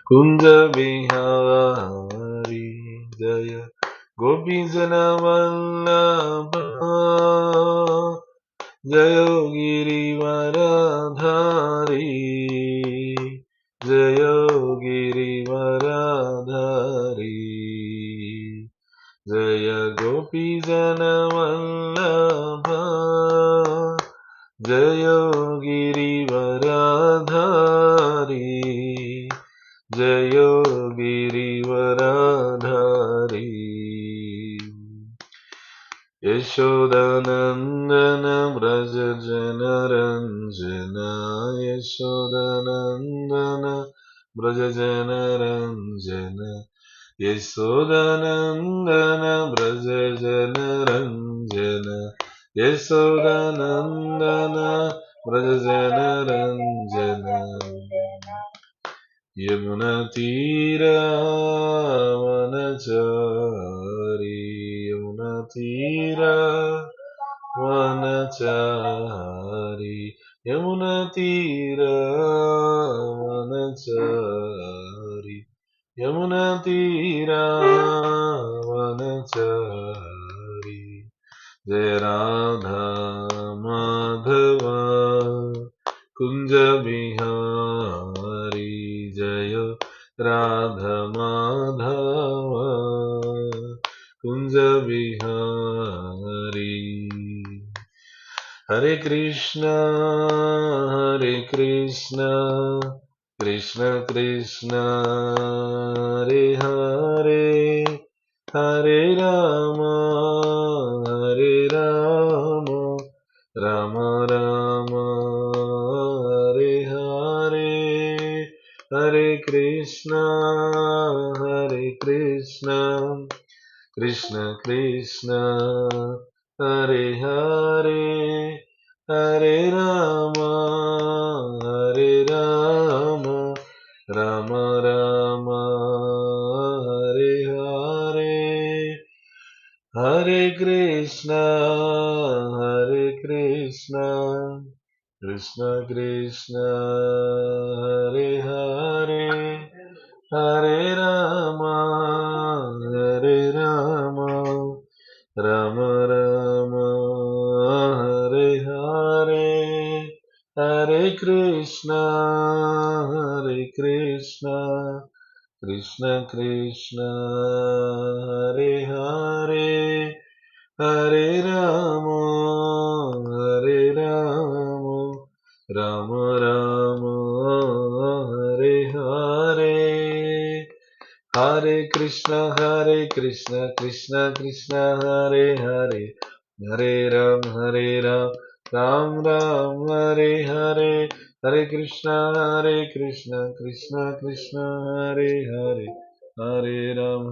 कुंज बिहारी जय गोपी जन वल्लभ जय गिरिवरधारी जय गिरिवरधारी जय गोपी जन वल्लभ जय गिरिवरधारी जय गिरिवरधारी यशोदानंदन व्रज जनरंजन यशोदानंदन व्रज जनरंजन यशोदानंदन व्रज जनरंजन यशोदानंदन व्रज जनरंजन यमुनातीरावनचारी यमुनातीरावनचारी यमुनातीरावनचारी यमुनातीरावनचारी जय राधा माधवा कुंज बिहारी जय राधा माधव कुंज बिहारी हरे कृष्णा कृष्ण कृष्ण हरे हरे हरे राम राम राम हरे हरे हरे कृष्णा कृष्ण कृष्ण हरे हरे हरे राम राम राम हरे हरे हरे कृष्णा कृष्ण कृष्ण हरे हरे हरे राम राम राम हरे हरे हरे कृष्णा कृष्ण कृष्ण हरे हरे हरे राम राम राम हरे हरे हरे कृष्ण कृष्ण कृष्ण हरे हरे हरे राम राम राम हरे हरे हरे कृष्ण कृष्ण कृष्ण हरे हरे हरे राम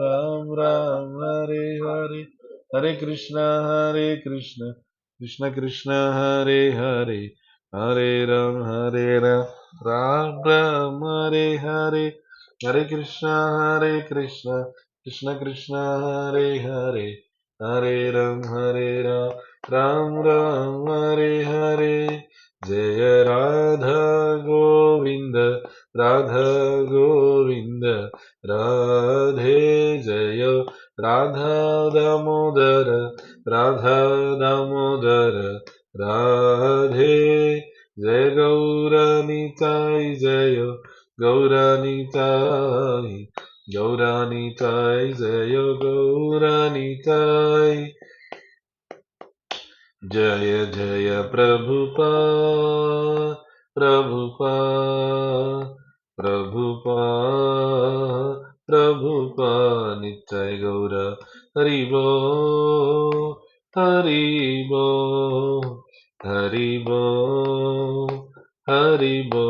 राम राम हरे हरे हरे कृष्ण कृष्ण कृष्ण हरे हरे हरे राम राम राम हरे हरे हरे कृष्ण कृष्ण कृष्ण हरे हरे हरे राम राम राम हरे हरे जय राधा गोविंद राधे जय राधा दामोदर राधे जय गौरानिताय जय गौरानिताय जय गौरानिताय जय जय प्रभुपा नित्य गौर हरिबो हरिबो हरिबो हरिबो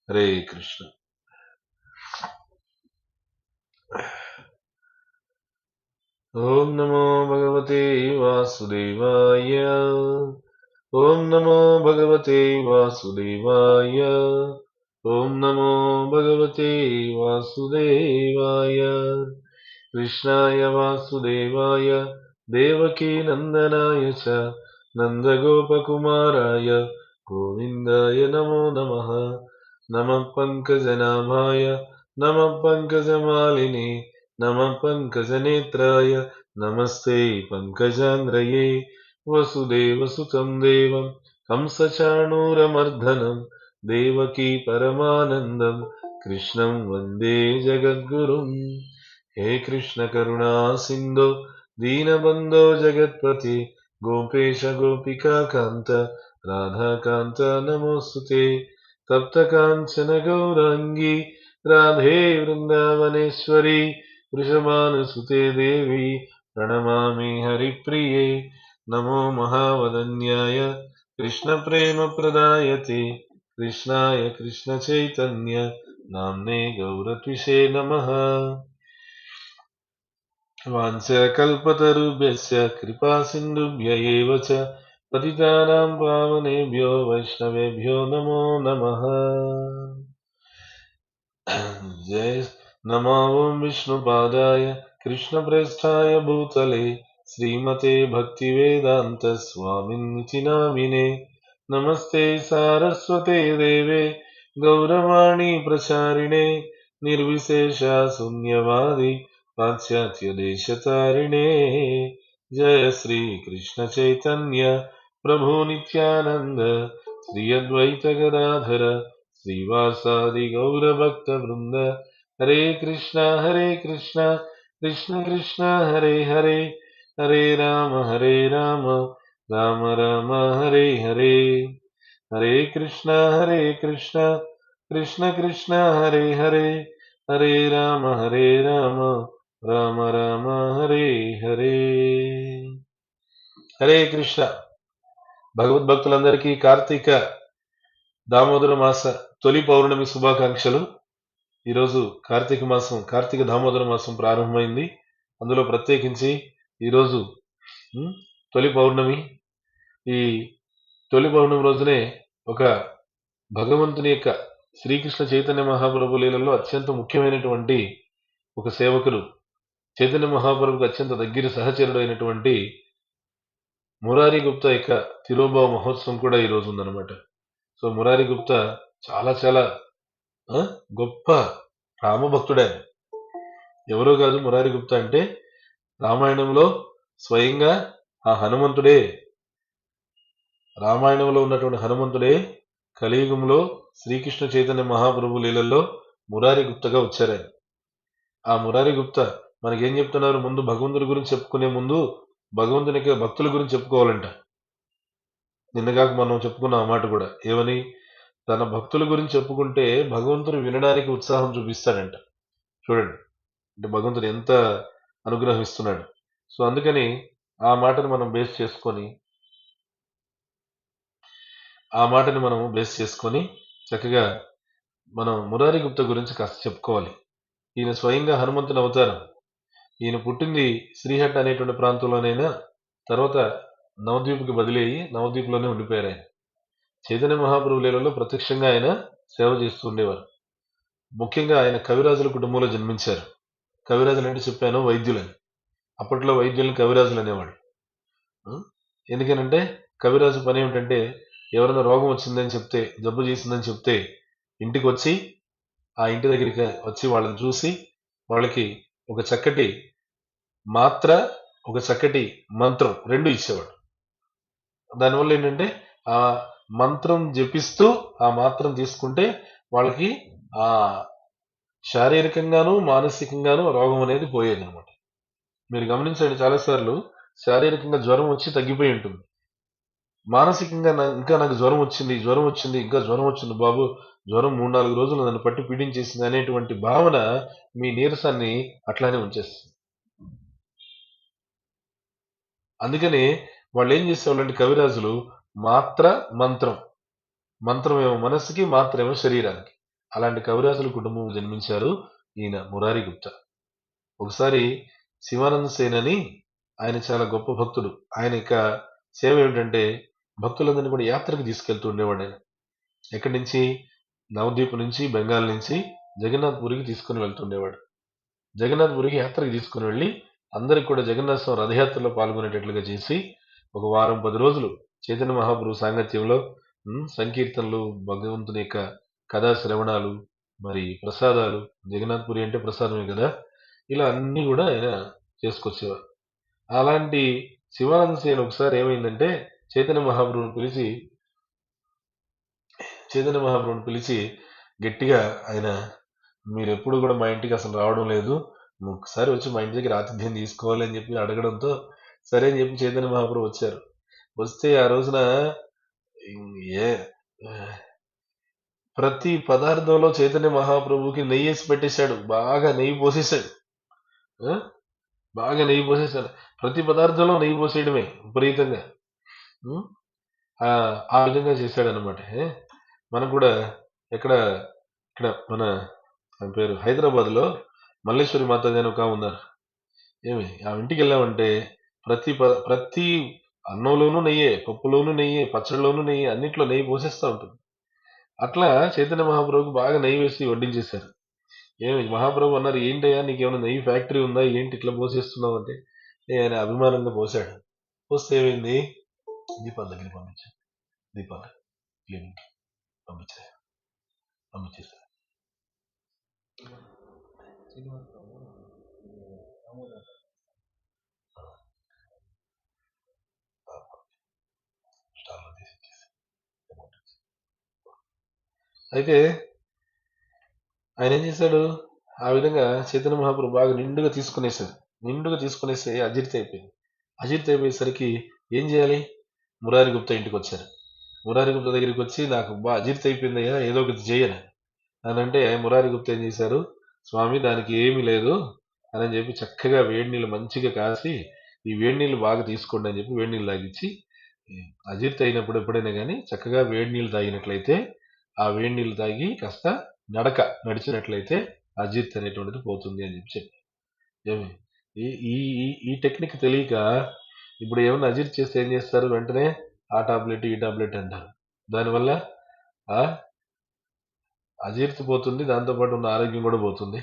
हरे कृष्ण। ओम नमो भगवते वासुदेवाय ओम नमो भगवते वासुदेवाय ओम नमो भगवते वासुदेवाय कृष्णाय वासुदेवाय देवकी नंदनाय च नंदगोपकुमाराय गोविन्दाय नमो नमः। नमः पङ्कजनाभाय नमः पङ्कजमालिने नमः पङ्कजनेत्राय नमस्ते पङ्कजाङ्ग्रये। वसुदेवसुतं देवं कंसचाणूरमर्दनं देवकी परमानन्दं कृष्णं वन्दे जगद्गुरुम्। हे कृष्ण करुणा सिन्धो दीनबन्धो जगत्पते गोपेश गोपिकान्त राधाकान्त नमोऽस्तुते। तप्तकाञ्चन गौराङ्गी राधे वृन्दावनेश्वरी वृषभानुसुते देवी प्रणमामि हरिप्रिये। नमो महावदन्याय कृष्णप्रेमप्रदायते कृष्णाय कृष्णचैतन्य नाम्ने गौरत्विषे नमः। वाञ्छाकल्पतरुभ्यश्च कृपासिन्धुभ्य एव च पतितानां पावनेभ्यो वैष्णवेभ्यो नमो नमः। जय नमो विष्णुपादाय कृष्णप्रेष्ठाय भूतले श्रीमते भक्तिवेदान्त स्वामिनिति नामिने। नमस्ते सारस्वते देवे गौरवाणी प्रचारिणे निर्विशेषा शून्यवादी पाश्चात्यदेशतारिणे। जय श्री कृष्ण चैतन्य प्रभु नित्यानंद श्री अद्वैत गदाधर श्रीवासादि गौरभक्तवृन्द। हरे कृष्णा कृष्ण कृष्ण हरे हरे हरे राम राम राम हरे हरे। हरे कृष्णा कृष्ण कृष्ण हरे हरे हरे राम राम राम हरे हरे। హరే కృష్ణ. భగవద్భక్తులందరికీ కార్తీక దామోదర మాస తొలి పౌర్ణమి శుభాకాంక్షలు. ఈరోజు కార్తీక దామోదర మాసం ప్రారంభమైంది. అందులో ప్రత్యేకించి ఈరోజు తొలి పౌర్ణమి. ఈ తొలి పౌర్ణమి రోజునే ఒక భగవంతుని యొక్క శ్రీకృష్ణ చైతన్య మహాప్రభు లీలలో అత్యంత ముఖ్యమైనటువంటి ఒక సేవకులు, చైతన్య మహాప్రభుకు అత్యంత దగ్గర సహచరుడు అయినటువంటి మురారి గుప్తా యొక్క తిరోభావ మహోత్సవం కూడా ఈ రోజు ఉందన్నమాట. సో మురారి గుప్తా చాలా చాలా గొప్ప రామభక్తుడే. ఎవరో కాదు, మురారి గుప్తా అంటే రామాయణంలో స్వయంగా ఆ హనుమంతుడే. రామాయణంలో ఉన్నటువంటి హనుమంతుడే కలియుగంలో శ్రీకృష్ణ చైతన్య మహాప్రభు లీలల్లో మురారి గుప్తగా వచ్చారు. ఆ మురారి గుప్తా మనకేం చెప్తున్నారు? ముందు భగవంతుడి గురించి చెప్పుకునే ముందు భగవంతుని యొక్క భక్తుల గురించి చెప్పుకోవాలంట. నిన్నగాక మనం చెప్పుకున్న ఆ మాట కూడా ఏమని, తన భక్తుల గురించి చెప్పుకుంటే భగవంతుడు వినడానికి ఉత్సాహం చూపిస్తాడంట. చూడండి, అంటే భగవంతుడు ఎంత అనుగ్రహం ఇస్తున్నాడు. సో అందుకని ఆ మాటను మనం బేస్ చేసుకొని చక్కగా మనం మురారి గుప్తా గురించి కాస్త చెప్పుకోవాలి. ఈయన స్వయంగా హనుమంతుని అవతారం. ఈయన పుట్టింది శ్రీహట్ అనేటువంటి ప్రాంతంలోనైనా తర్వాత నవద్వీప్కి బదిలీ అయ్యి నవద్వీప్లోనే ఉండిపోయారు. ఆయన చైతన్య మహాప్రభు లీలలో ప్రత్యక్షంగా ఆయన సేవ చేస్తూ ఉండేవారు. ముఖ్యంగా ఆయన కవిరాజుల కుటుంబంలో జన్మించారు. కవిరాజులు అంటే చెప్పాను, వైద్యులని. అప్పట్లో వైద్యుల్ని కవిరాజులు అనేవాడు. ఎందుకనంటే కవిరాజు పని ఏమిటంటే ఎవరైనా రోగం వచ్చిందని చెప్తే, జబ్బు చేసిందని చెప్తే ఇంటికి వచ్చి ఆ ఇంటి దగ్గరికి వచ్చి వాళ్ళని చూసి వాళ్ళకి ఒక చక్కటి మాత్ర, ఒక చక్కటి మంత్రం రెండు ఇచ్చేవాడు. దానివల్ల ఏంటంటే ఆ మంత్రం జపిస్తూ ఆ మాత్రం తీసుకుంటే వాళ్ళకి ఆ శారీరకంగాను మానసికంగాను రోగం అనేది పోయేది అనమాట. మీరు గమనించండి, చాలాసార్లు శారీరకంగా జ్వరం వచ్చి తగ్గిపోయి ఉంటుంది, మానసికంగా ఇంకా నాకు జ్వరం వచ్చింది ఇంకా జ్వరం వచ్చింది బాబు, జ్వరం 3-4 రోజులు నన్ను పట్టి పీడించేసింది అనేటువంటి భావన మీ నీరసాన్ని అట్లానే ఉంచేస్తుంది. అందుకని వాళ్ళు ఏం చేసేవాళ్ళంటే కవిరాజులు మాత్ర మంత్రమేమో మనస్సుకి, మాత్రమేమో శరీరానికి. అలాంటి కవిరాజుల కుటుంబం జన్మించారు ఈయన మురారి గుప్తా. ఒకసారి శివానంద సేన్ అని ఆయన చాలా గొప్ప భక్తుడు. ఆయన యొక్క సేవ ఏమిటంటే భక్తులందరినీ కూడా యాత్రకు తీసుకెళ్తూ ఉండేవాడు. ఆయన ఎక్కడి నుంచి, నవద్వీప్ నుంచి, బెంగాల్ నుంచి జగన్నాథ్పురికి తీసుకుని వెళ్తుండేవాడు. జగన్నాథ్పురికి యాత్రకు తీసుకుని వెళ్ళి అందరికి కూడా జగన్నాథ స్వామి రథయాత్రలో పాల్గొనేటట్లుగా చేసి ఒక వారం 10 రోజులు చైతన్య మహాప్రభు సాంగత్యంలో సంకీర్తనలు, భగవంతుని యొక్క కథా శ్రవణాలు, మరి ప్రసాదాలు, జగన్నాథ్ పురి అంటే ప్రసాదమే కదా, ఇలా అన్ని కూడా ఆయన చేసుకొచ్చేవారు. అలాంటి శివానంద సేన ఒకసారి ఏమైందంటే చైతన్య మహాప్రభుని పిలిచి గట్టిగా ఆయన, మీరు ఎప్పుడు కూడా మా ఇంటికి అసలు రావడం లేదు, నువ్వు ఒకసారి వచ్చి మా ఇంటి దగ్గర ఆతిథ్యం తీసుకోవాలి అని చెప్పి అడగడంతో సరే అని చెప్పి చైతన్య మహాప్రభు వచ్చారు. వస్తే ఆ రోజున ఏ ప్రతి పదార్థంలో చైతన్య మహాప్రభుకి నెయ్యి వేసి పెట్టేశాడు, బాగా నెయ్యి పోసేశాడు. ఆ? బాగా నెయ్యి పోసేశాడు, ప్రతి పదార్థంలో నెయ్యి పోసేయడమే విపరీతంగా. ఉం? ఆ విధంగా చేశాడు అనమాట. మనకు కూడా ఎక్కడ ఇక్కడ మన పేరు హైదరాబాద్ లో మల్లేశ్వరి మాతాజీ అని ఒక ఉన్నారు. ఏమి ఆ ఇంటికి వెళ్ళామంటే ప్రతి అన్నంలోనూ నెయ్యే, పప్పులోనూ నెయ్యే, పచ్చడిలోనూ నెయ్యి, అన్నిట్లో నెయ్యి పోసేస్తూ ఉంటుంది. అట్లా చైతన్య మహాప్రభుకి బాగా నెయ్యి వేసి వడ్డించేశారు. ఏమి మహాప్రభు అన్నారు, ఏంటయ్యా నీకేమైనా నెయ్యి ఫ్యాక్టరీ ఉందా, ఏంటి ఇట్లా పోసేస్తున్నావు అంటే ఆయన అభిమానంగా పోసాడు. పోస్తే ఏమైంది, దీపాల దగ్గర పంపించాడు, దీపాలు క్లీనింగ్ పంపించేశారు. అయితే ఆయన ఏం చేశాడు, ఆ విధంగా చైతన్య మహాప్రభు బాగా నిండుగా తీసుకునేసి అజీర్తి అయిపోయేసరికి ఏం చేయాలి, మురారి గుప్తా ఇంటికి వచ్చారు. మురారి గుప్తా దగ్గరికి వచ్చి నాకు బాగా అజీర్తి అయిపోయిందయ్యా, ఏదో ఒకటి చేయను అని అంటే మురారి గుప్తా ఏం చేశారు, స్వామి దానికి ఏమీ లేదు అని చెప్పి చక్కగా వేడి నీళ్ళు మంచిగా కాసి ఈ వేడి నీళ్ళు బాగా తీసుకోండి అని చెప్పి వేడి నీళ్ళు తాగించి, అజీర్తి అయినప్పుడు ఎప్పుడైనా కానీ చక్కగా వేడి నీళ్ళు తాగినట్లయితే ఆ వేడి నీళ్ళు తాగి కాస్త నడిచినట్లయితే అజీర్తి అనేటువంటిది పోతుంది అని చెప్పి ఏమి ఈ ఈ ఈ టెక్నిక్ తెలియక ఇప్పుడు ఏమన్నా అజీర్తి చేస్తే ఏం చేస్తారు, వెంటనే ఆ టాబ్లెట్ ఈ టాబ్లెట్ అంటారు. దానివల్ల అజీర్తి పోతుంది, దాంతోపాటు ఉన్న ఆరోగ్యం కూడా పోతుంది,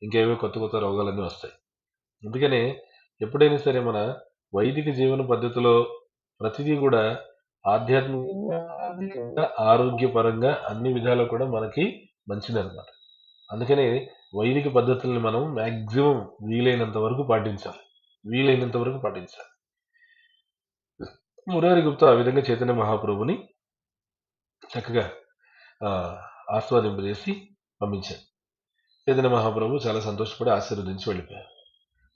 ఇంకేవో కొత్త కొత్త రోగాలన్నీ వస్తాయి. అందుకనే ఎప్పుడైనా సరే మన వైదిక జీవన పద్ధతిలో ప్రతిదీ కూడా ఆధ్యాత్మికంగా ఆరోగ్యపరంగా అన్ని విధాలు కూడా మనకి మంచిదన్నమాట. అందుకనే వైదిక పద్ధతుల్ని మనం మాక్సిమం వీలైనంత వరకు పాటించాలి. మురారి గుప్తా ఆ విధంగా చైతన్య మహాప్రభుని చక్కగా ఆస్వాదింపజేసి పంపించారు. చైతన్య మహాప్రభు చాలా సంతోషపడి ఆశీర్వదించి వెళ్ళిపోయారు.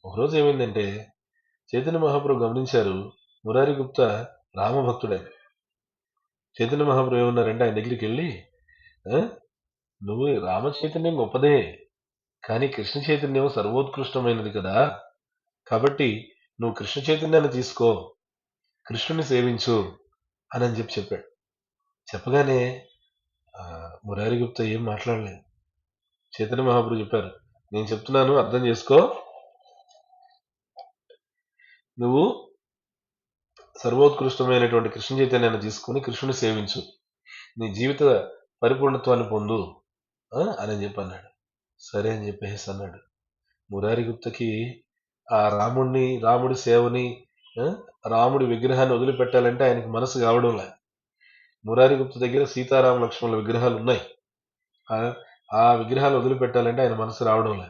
ఒకరోజు ఏమైందంటే చైతన్య మహాప్రభు గమనించారు, మురారి గుప్తా రామభక్తుడే. చైతన్య మహాప్రభు ఏమన్నారంటే ఆయన దగ్గరికి వెళ్ళి, నువ్వు రామ చైతన్యం గొప్పదే, కానీ కృష్ణ చైతన్యం సర్వోత్కృష్టమైనది కదా, కాబట్టి నువ్వు కృష్ణ చైతన్యాన్ని తీసుకో, కృష్ణుని సేవించు అని చెప్పాడు. చెప్పగానే మురారి గుప్తా ఏం మాట్లాడలేదు. చైతన్య మహాప్రభు చెప్పారు, నేను చెప్తున్నాను అర్థం చేసుకో, నువ్వు సర్వోత్కృష్టమైనటువంటి కృష్ణ చైతన్యాన్ని తీసుకుని కృష్ణుని సేవించు, నీ జీవిత పరిపూర్ణత్వాన్ని పొందు అని చెప్పి అన్నాడు. సరే అని చెప్పేసి అన్నాడు. మురారి గుప్తకి ఆ రాముడి సేవని, రాముడి విగ్రహాన్ని వదిలిపెట్టాలంటే ఆయనకి మనసు కావడంలే. మురారి గుప్త దగ్గర సీతారామ లక్ష్మణుల విగ్రహాలు ఉన్నాయి, ఆ విగ్రహాలు వదిలిపెట్టాలంటే ఆయన మనసు రావడంలే.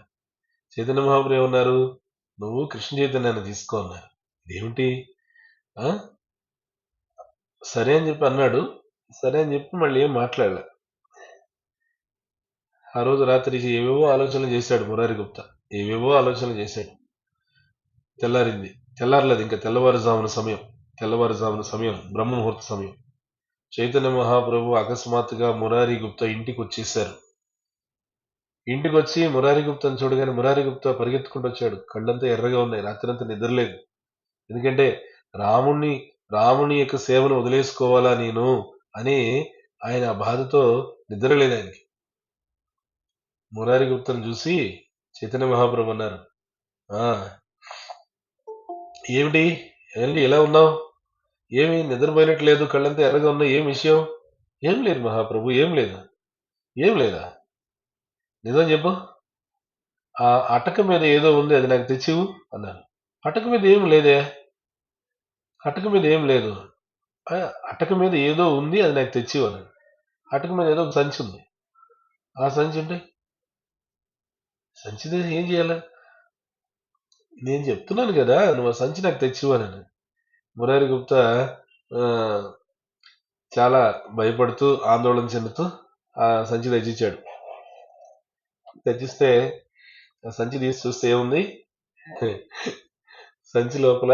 చైతన్య మహాప్రభు ఏమన్నారు, నువ్వు కృష్ణ చైతన్యాన్ని తీసుకో అన్నారు. ఏమిటి, సరే అని చెప్పి అన్నాడు. సరే అని చెప్పి మళ్ళీ ఏం మాట్లాడలే. ఆ రోజు రాత్రికి ఏవేవో ఆలోచనలు చేశాడు మురారి గుప్తా, తెల్లారలేదు, ఇంకా తెల్లవారుజామున సమయం బ్రహ్మముహూర్త సమయం. చైతన్య మహాప్రభు అకస్మాత్తుగా మురారి గుప్తా ఇంటికి వచ్చేసారు. ఇంటికి వచ్చి మురారి గుప్తాను చూడగానే మురారి గుప్తా పరిగెత్తుకుంటూ వచ్చాడు. కళ్ళంతా ఎర్రగా ఉన్నాయి, రాత్రంతా నిద్రలేదు. ఎందుకంటే రాముని యొక్క సేవను వదిలేసుకోవాలా నేను అని ఆయన బాధతో నిద్రలేదు ఆయనకి. మురారి గుప్తను చూసి చైతన్య మహాప్రభు అన్నారు, ఏమిటి ఎలా ఉన్నావు, ఏమి నిద్రపోయినట్లేదు, కళ్ళంతా ఎర్రగా ఉన్నాయి, ఏం విషయం? ఏం లేదు మహాప్రభు, ఏం లేదా, నిజం చెప్పు, ఆ అటక మీద ఏదో ఉంది, అది నాకు తెచ్చివు అన్నాను. అటక మీద ఏం లేదు, అటక మీద ఏదో ఉంది, అది నాకు తెచ్చివ్వను. అటక మీద ఏదో ఒక సంచి ఉంది. ఆ సంచి ఉంటే సంచి తీసి ఏం చేయాలి? నేను చెప్తున్నాను కదా, నువ్వు ఆ సంచి నాకు తెచ్చివ్వనని. మురారి గుప్తా ఆ, చాలా భయపడుతూ ఆందోళన చెందుతూ ఆ సంచి తెచ్చిచ్చాడు. తెచ్చిస్తే ఆ సంచి తీసి చూస్తే ఏముంది? సంచి లోపల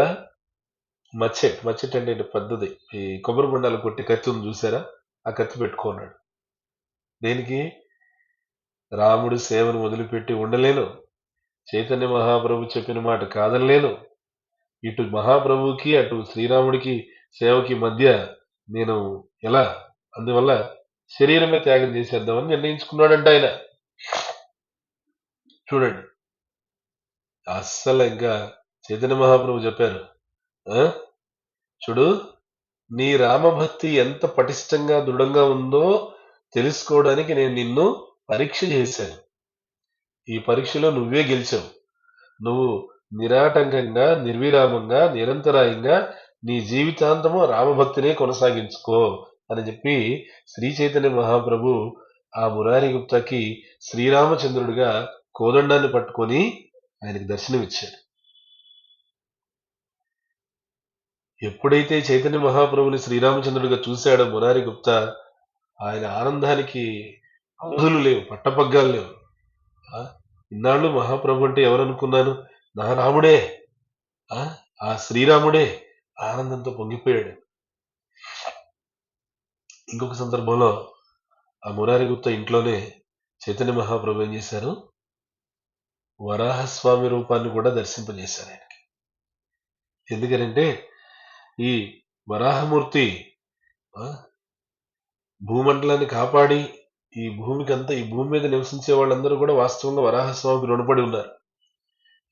మచ్చెట్ అంటే పెద్దది, ఈ కొబ్బరి బొండాలు కొట్టి కత్తి ఉంది చూసారా, ఆ కత్తి పెట్టుకున్నాడు. దేనికి? రాముడి సేవను వదిలిపెట్టి ఉండలేను, చైతన్య మహాప్రభు చెప్పిన మాట కాదనలేను, ఇటు మహాప్రభువుకి అటు శ్రీరాముడికి సేవకి మధ్య నేను ఎలా, అందువల్ల శరీరమే త్యాగం చేసేద్దామని నిర్ణయించుకున్నాడంట ఆయన. చూడండి, అస్సలు ఇంకా చైతన్య మహాప్రభు చెప్పారు, చూడు, నీ రామభక్తి ఎంత పటిష్టంగా దృఢంగా ఉందో తెలుసుకోవడానికి నేను నిన్ను పరీక్ష చేశాను. ఈ పరీక్షలో నువ్వే గెలిచావు. నువ్వు నిరాటంకంగా, నిర్విరామంగా, నిరంతరాయంగా నీ జీవితాంతము రామభక్తినే కొనసాగించుకో అని చెప్పి శ్రీ చైతన్య మహాప్రభు ఆ మురారి గుప్తాకి శ్రీరామచంద్రుడిగా కోదండాన్ని పట్టుకొని ఆయనకి దర్శనమిచ్చాడు. ఎప్పుడైతే చైతన్య మహాప్రభుని శ్రీరామచంద్రుడిగా చూశాడో మురారి గుప్తా, ఆయన ఆనందానికి అవధులు లేవు, పట్టపగ్గాలు లేవు. ఇన్నాళ్ళు మహాప్రభు అంటే ఎవరనుకున్నాను? నా రాముడే, ఆ శ్రీరాముడే. ఆనందంతో పొంగిపోయాడు. ఇంకొక సందర్భంలో ఆ మురారి గుప్తా ఇంట్లోనే చైతన్య మహాప్రభు ఏం చేశారు? వరాహస్వామి రూపాన్ని కూడా దర్శింపజేశారు ఆయనకి. ఎందుకనంటే ఈ వరాహమూర్తి భూమండలాన్ని కాపాడి ఈ భూమికంతా, ఈ భూమి మీద నివసించే వాళ్ళందరూ కూడా వాస్తవంగా వరాహస్వామికి రుణపడి ఉన్నారు.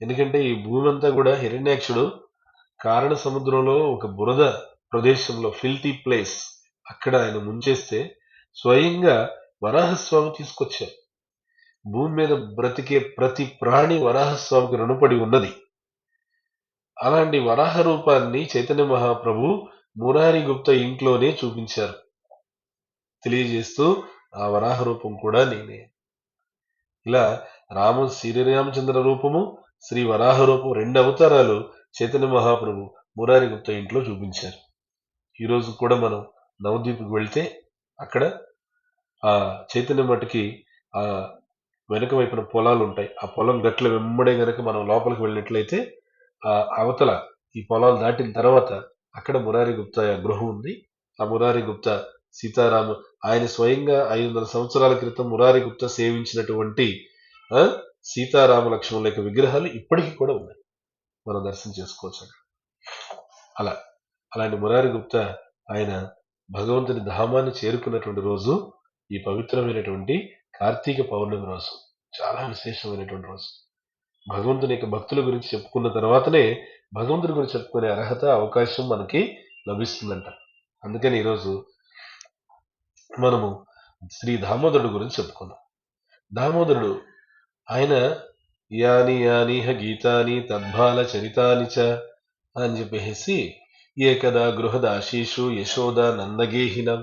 ఎందుకంటే ఈ భూమి అంతా కూడా హిరణ్యాక్షుడు కారణ సముద్రంలో ఒక బురద ప్రదేశంలో, ఫిల్టీ ప్లేస్, అక్కడ ఆయన ముంచేస్తే స్వయంగా వరాహస్వామి తీసుకొచ్చారు. భూమి మీద బ్రతికే ప్రతి ప్రాణి వరాహస్వామికి రుణపడి ఉన్నది. అలాంటి వరాహ రూపాన్ని చైతన్య మహాప్రభు మురారి గుప్తా ఇంట్లోనే చూపించారు, తెలియజేస్తూ ఆ వరాహ రూపం కూడా నేనే. ఇలా శ్రీరామచంద్ర రూపము, శ్రీ వరాహ రూపం, 2 అవతారాలు చైతన్య మహాప్రభు మురారి గుప్తా ఇంట్లో చూపించారు. ఈరోజు కూడా మనం నవద్వీప్కి వెళ్తే అక్కడ ఆ చైతన్య మఠకి ఆ వెనుక వైపున పొలాలు ఉంటాయి. ఆ పొలం గట్ల వెంబడే గనక మనం లోపలికి వెళ్ళినట్లయితే ఆ అవతల ఈ పొలాలు దాటిన తర్వాత అక్కడ మురారి గుప్తా గృహం ఉంది. ఆ మురారి గుప్తా సీతారాము, ఆయన స్వయంగా 500 సంవత్సరాల క్రితం మురారి గుప్తా సేవించినటువంటి సీతారామ లక్ష్మణుల యొక్క విగ్రహాలు ఇప్పటికీ కూడా ఉన్నాయి, మనం దర్శనం చేసుకోవచ్చు. అలాంటి మురారి గుప్తా ఆయన భగవంతుని ధామాన్ని చేరుకున్నటువంటి రోజు ఈ పవిత్రమైనటువంటి కార్తీక పౌర్ణమి రోజు. చాలా విశేషమైనటువంటి రోజు. భగవంతుని యొక్క భక్తుల గురించి చెప్పుకున్న తర్వాతనే భగవంతుని గురించి చెప్పుకునే అర్హత, అవకాశం మనకి లభిస్తుందంట. అందుకని ఈరోజు మనము శ్రీ దామోదరుడు గురించి చెప్పుకుందాం. దామోదరుడు ఆయన యాని యానిహ గీతాని తద్భాల చరితాని చ అని చెప్పేసి ఏకదా గృహదాశీషు యశోద నందగేహినం.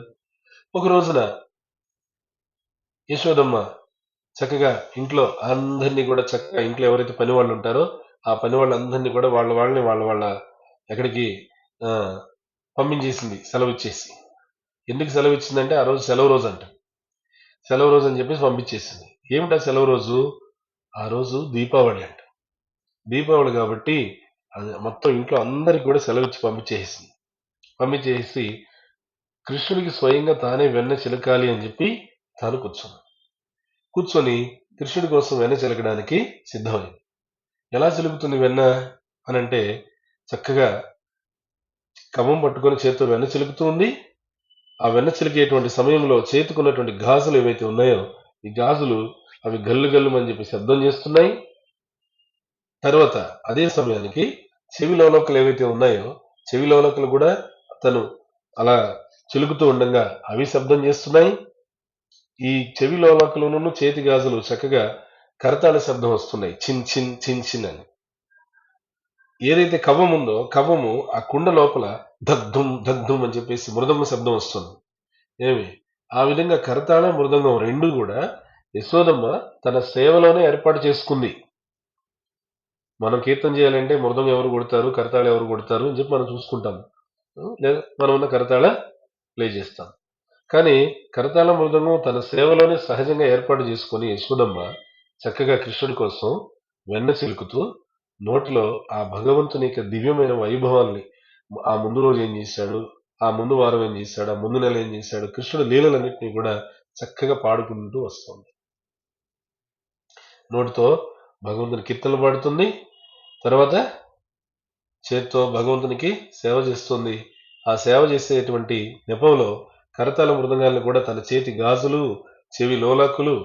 ఒక రోజున యశోదమ్మ చక్కగా ఇంట్లో అందరినీ కూడా, చక్కగా ఇంట్లో ఎవరైతే పని వాళ్ళు ఉంటారో ఆ పని వాళ్ళందరినీ కూడా వాళ్ళ ఎక్కడికి పంపించేసింది, సెలవు ఇచ్చేసి. ఎందుకు సెలవు ఇచ్చిందంటే ఆ రోజు సెలవు రోజు అంట. సెలవు రోజు అని చెప్పేసి పంపించేసింది. ఏమిటా సెలవు రోజు? ఆ రోజు దీపావళి అంట. దీపావళి కాబట్టి మొత్తం ఇంట్లో అందరికి కూడా సెలవు ఇచ్చి పంపించేసి కృష్ణుడికి స్వయంగా తానే వెన్న చిలకాలి అని చెప్పి తాను కూర్చొని కృష్ణుడి కోసం వెన్న చిలకడానికి సిద్ధమైంది. ఎలా చిలుకుతుంది వెన్న అనంటే, చక్కగా కవం పట్టుకొని చేతితో వెన్న చిలుకుతూ ఉంది. ఆ వెన్న చిలికేటువంటి సమయంలో చేతుకున్నటువంటి గాజులు ఏవైతే ఉన్నాయో ఈ గాజులు అవి గల్లు గల్లు అని చెప్పి శబ్దం చేస్తున్నాయి. తర్వాత అదే సమయానికి చెవి లోలకలు ఏవైతే ఉన్నాయో చెవి లోలకలు కూడా తను అలా చిలుకుతూ ఉండగా అవి శబ్దం చేస్తున్నాయి. ఈ చెవి లోలకలను చేతి గాజులు చక్కగా కరతాళ శబ్దం వస్తున్నాయి, చిన్ చిన్ చిన్ చిన్ అని. ఏదైతే కవ్వం ఉందో కవ్వము ఆ కుండ లోపల దగ్ధుం దగ్ధుం అని చెప్పేసి మృదంగ శబ్దం వస్తుంది. ఏమి ఆ విధంగా కరతాళ మృదంగం రెండు కూడా యశోదమ్మ తన సేవలోనే ఏర్పాటు చేసుకుంది. మనం కీర్తన చేయాలంటే మృదంగం ఎవరు కొడతారు, కరతాళ ఎవరు కొడతారు అని చెప్పి మనం చూసుకుంటాం. లేదా మనం ఉన్న కరతాళ ప్లే చేస్తాం. కానీ కరతాళ మృదంగం తన సేవలోనే సహజంగా ఏర్పాటు చేసుకుని యశోదమ్మ చక్కగా కృష్ణుడి కోసం వెన్న చిలుకుతూ నోటిలో ఆ భగవంతుని యొక్క దివ్యమైన వైభవాల్ని, ఆ ముందు రోజు ఏం చేశాడు, ఆ ముందు వారం ఏం చేశాడు, ఆ ముందు నెల ఏం చేశాడు, కృష్ణుడు లీలలన్నింటినీ కూడా చక్కగా పాడుకుంటూ వస్తుంది. నోటితో భగవంతుని కీర్తనలు పాడుతుంది, తర్వాత చేత్తో భగవంతునికి సేవ చేస్తుంది. ఆ సేవ చేసేటువంటి నెపంలో కరతాళ మృదంగాలను కూడా తన చేతి గాజులు, చెవి లోలాకులు,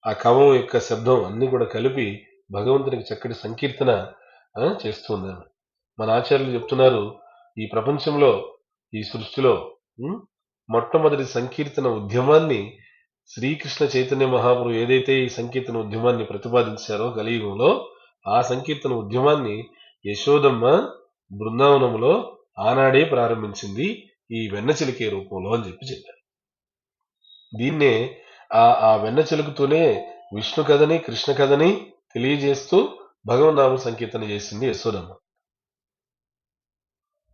ఆ కవం యొక్క శబ్దం అన్ని కూడా కలిపి భగవంతునికి చక్కటి సంకీర్తన చేస్తుంది. మన ఆచార్యులు చెప్తున్నారు, ఈ ప్రపంచంలో, ఈ సృష్టిలో మొట్టమొదటి సంకీర్తన ఉద్యమాన్ని శ్రీకృష్ణ చైతన్య మహాప్రభు ఏదైతే ఈ సంకీర్తన ఉద్యమాన్ని ప్రతిపాదించారో కలియుగంలో, ఆ సంకీర్తన ఉద్యమాన్ని యశోదమ్మ బృందావనంలో ఆనాడే ప్రారంభించింది ఈ వెన్న చిలికే రూపంలో అని చెప్పారు. దీన్నే ఆ వెన్న చిలుకుతూనే విష్ణు కథని, కృష్ణ కథని తెలియజేస్తూ భగవన్నామ సంకీర్తన చేసింది యశోదమ్మ.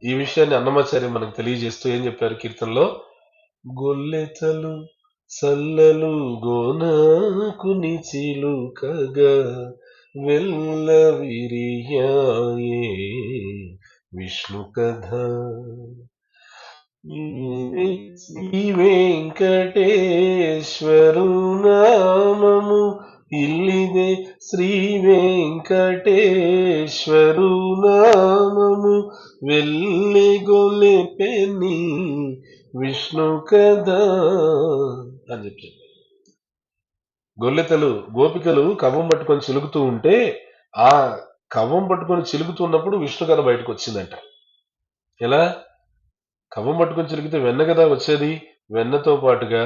ఈ విషయాన్ని అన్నమాచార్య మనకు తెలియజేస్తూ ఏం చెప్పారు కీర్తనలో, గొల్లెతలు సల్లలు గోనాకుని చిలుకగా వెల్ల విరియాయే విష్ణు కథ, శ్రీ వెంకటేశ్వరు నామము ఇల్లిదే, శ్రీ వెంకటేశ్వరు నామము వెళ్ళి గొలెపెని విష్ణు కదా అని చెప్పి. గొల్లెతలు గోపికలు కవ్వం పట్టుకొని చిలుకుతూ ఉంటే ఆ కవ్వం పట్టుకొని చిలుకుతున్నప్పుడు విష్ణు కథ బయటకు వచ్చిందంట. ఎలా? కవ్వం పట్టుకొని చిలికితే వెన్న కదా వచ్చేది. వెన్నతో పాటుగా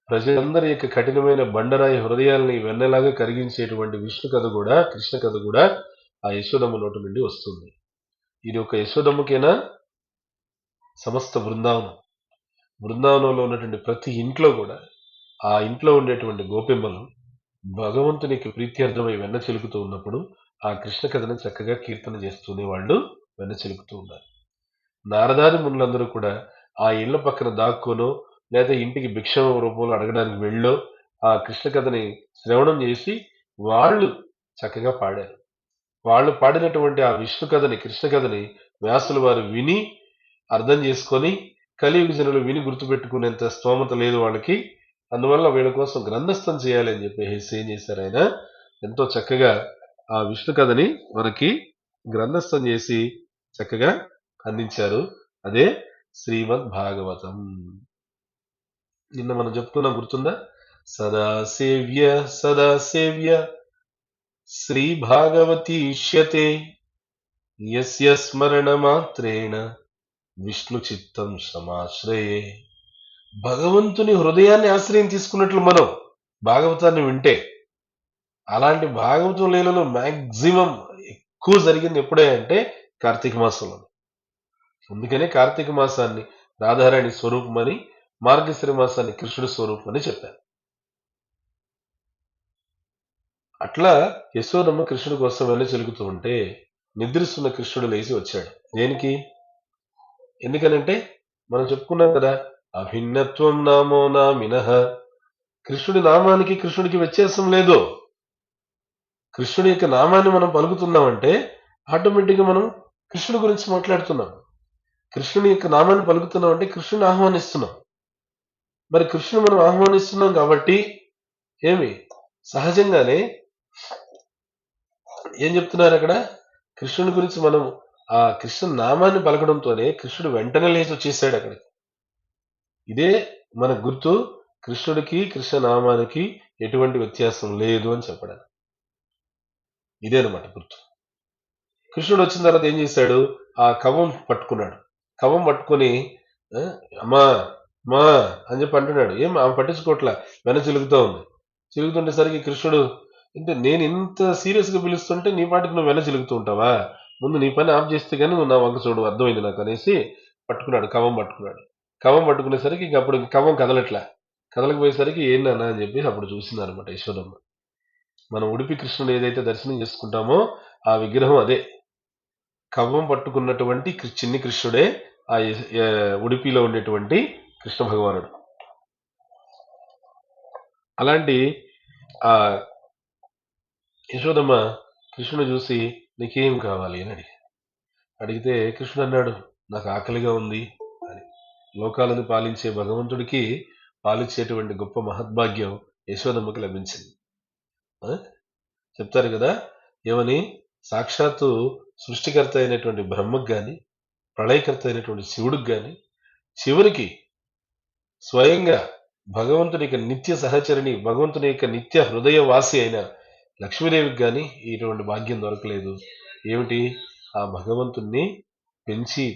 ప్రజలందరి యొక్క కఠినమైన బండరాయి హృదయాల్ని వెన్నలాగా కరిగించేటువంటి విష్ణు కథ కూడా, కృష్ణ కథ కూడా ఆ యశోదమ్మ నోటి నుండి వస్తుంది. ఇది ఒక యశోదమ్మకేనా? సమస్త బృందావనంలో ఉన్నటువంటి ప్రతి ఇంట్లో కూడా ఆ ఇంట్లో ఉండేటువంటి గోపెమ్మలు భగవంతునికి ప్రీత్యర్థమై వెన్న చిలుకుతూ ఉన్నప్పుడు ఆ కృష్ణ కథను చక్కగా కీర్తన చేస్తూనే వాళ్ళు వెన్న చిలుకుతూ ఉన్నారు. నారదాది మునులందరూ కూడా ఆ ఇళ్ల పక్కన దాక్కోనో లేదా ఇంటికి భిక్షమ రూపంలో అడగడానికి వెళ్ళో ఆ కృష్ణ కథని శ్రవణం చేసి వాళ్ళు చక్కగా పాడారు. వాళ్ళు పాడినటువంటి ఆ విష్ణు కథని, కృష్ణ కథని వ్యాసులు వారు విని అర్థం చేసుకొని, కలియుగ జనులు విని గుర్తుపెట్టుకునేంత స్తోమత లేదు వాళ్ళకి, అందువల్ల వీళ్ళ కోసం గ్రంథస్థం చేయాలి అని చెప్పేసి ఏం చేశారు ఆయన, ఎంతో చక్కగా ఆ విష్ణు కథని మనకి గ్రంథస్థం చేసి చక్కగా అందించారు. అదే శ్రీమద్ భాగవతం. నిన్న మనం చెప్పుకున్నాం, గుర్తుందా? సదాసేవ్య సదాసేవ్య శ్రీ భాగవతీష్యతే యస్య స్మరణ మాత్రేణ విష్ణు చిత్తం సమాశ్రయే. భగవంతుని హృదయాన్ని ఆశ్రయం తీసుకున్నట్లు మనం భాగవతాన్ని వింటే, అలాంటి భాగవతం లీలలో మ్యాక్సిమం ఎక్కువ జరిగింది ఎప్పుడే అంటే కార్తీక మాసంలో. అందుకనే కార్తీక మాసాన్ని రాధారాణి స్వరూపం అని, మార్గశిర మాసాన్ని కృష్ణుడి స్వరూపం అని చెప్పారు. అట్లా యశోదమ్మ కృష్ణుడి కోసం వెళ్ళి చెలుగుతూ ఉంటే నిద్రిస్తున్న కృష్ణుడు లేచి వచ్చాడు. దేనికి? ఎందుకనంటే మనం చెప్పుకున్నాం కదా, అభిన్నత్వం నామో నామినః. కృష్ణుడి నామానికి కృష్ణుడికి వ్యత్యాసం లేదు. కృష్ణుడి యొక్క నామాన్ని మనం పలుకుతున్నామంటే ఆటోమేటిక్గా మనం కృష్ణుడి గురించి మాట్లాడుతున్నాం. కృష్ణుని యొక్క నామాన్ని పలుకుతున్నాం అంటే కృష్ణుని ఆహ్వానిస్తున్నాం. మరి కృష్ణుని మనం ఆహ్వానిస్తున్నాం కాబట్టి ఏమి సహజంగానే ఏం చెప్తున్నారు అక్కడ, కృష్ణుని గురించి మనం ఆ కృష్ణ నామాన్ని పలకడంతోనే కృష్ణుడు వెంటనే లేచి వచ్చేసాడు అక్కడికి. ఇదే మన గుర్తు, కృష్ణుడికి కృష్ణ నామానికి ఎటువంటి వ్యత్యాసం లేదు అని చెప్పడానికి ఇదేనమాట గుర్తు. కృష్ణుడు వచ్చిన తర్వాత ఏం చేశాడు, ఆ కవం పట్టుకున్నాడు. కవం పట్టుకుని అమ్మా మా అని చెప్పి అంటున్నాడు. ఏం ఆమె పట్టించుకోవట్లా, వెన చిలుగుతూ ఉంది. చిలుగుతుండేసరికి కృష్ణుడు, అంటే నేను ఇంత సీరియస్ గా పిలుస్తుంటే నీ పాటికి నువ్వు వెన చిలుగుతూ ఉంటావా, ముందు నీ పని ఆఫ్ చేస్తే కానీ నువ్వు నా వంక చూడు, అర్థమైంది నాకు అనేసి పట్టుకున్నాడు, కవం పట్టుకున్నాడు. కవం పట్టుకునేసరికి ఇంక అప్పుడు కవం కదలట్లా. కదలకపోయేసరికి ఏందన్నా అని చెప్పి అప్పుడు చూసిందనమాట యశోదమ్మ. మనం ఉడిపి కృష్ణుడు ఏదైతే దర్శనం చేసుకుంటామో ఆ విగ్రహం అదే. కవ్వం పట్టుకున్నటువంటి చిన్ని కృష్ణుడే ఆ ఉడిపిలో ఉండేటువంటి కృష్ణ భగవానుడు. అలాంటి ఆ యశోదమ్మ కృష్ణుడు చూసి నీకేం కావాలి అని అడిగితే కృష్ణుడు అన్నాడు, నాకు ఆకలిగా ఉంది అని. లోకాలను పాలించే భగవంతుడికి పాలించేటువంటి గొప్ప మహద్భాగ్యం యశోదమ్మకి లభించింది. చెప్తారు కదా ఏమని, సాక్షాత్తు సృష్టికర్త అయినటువంటి బ్రహ్మకు గాని, ప్రళయకర్త అయినటువంటి శివుడికి గాని, చివరికి స్వయంగా భగవంతుని యొక్క నిత్య సహచరిని, భగవంతుని యొక్క నిత్య హృదయ వాసి అయిన లక్ష్మీదేవికి గాని ఇటువంటి భాగ్యం దొరకలేదు. ఏమిటి, ఆ భగవంతుణ్ణి పెంచి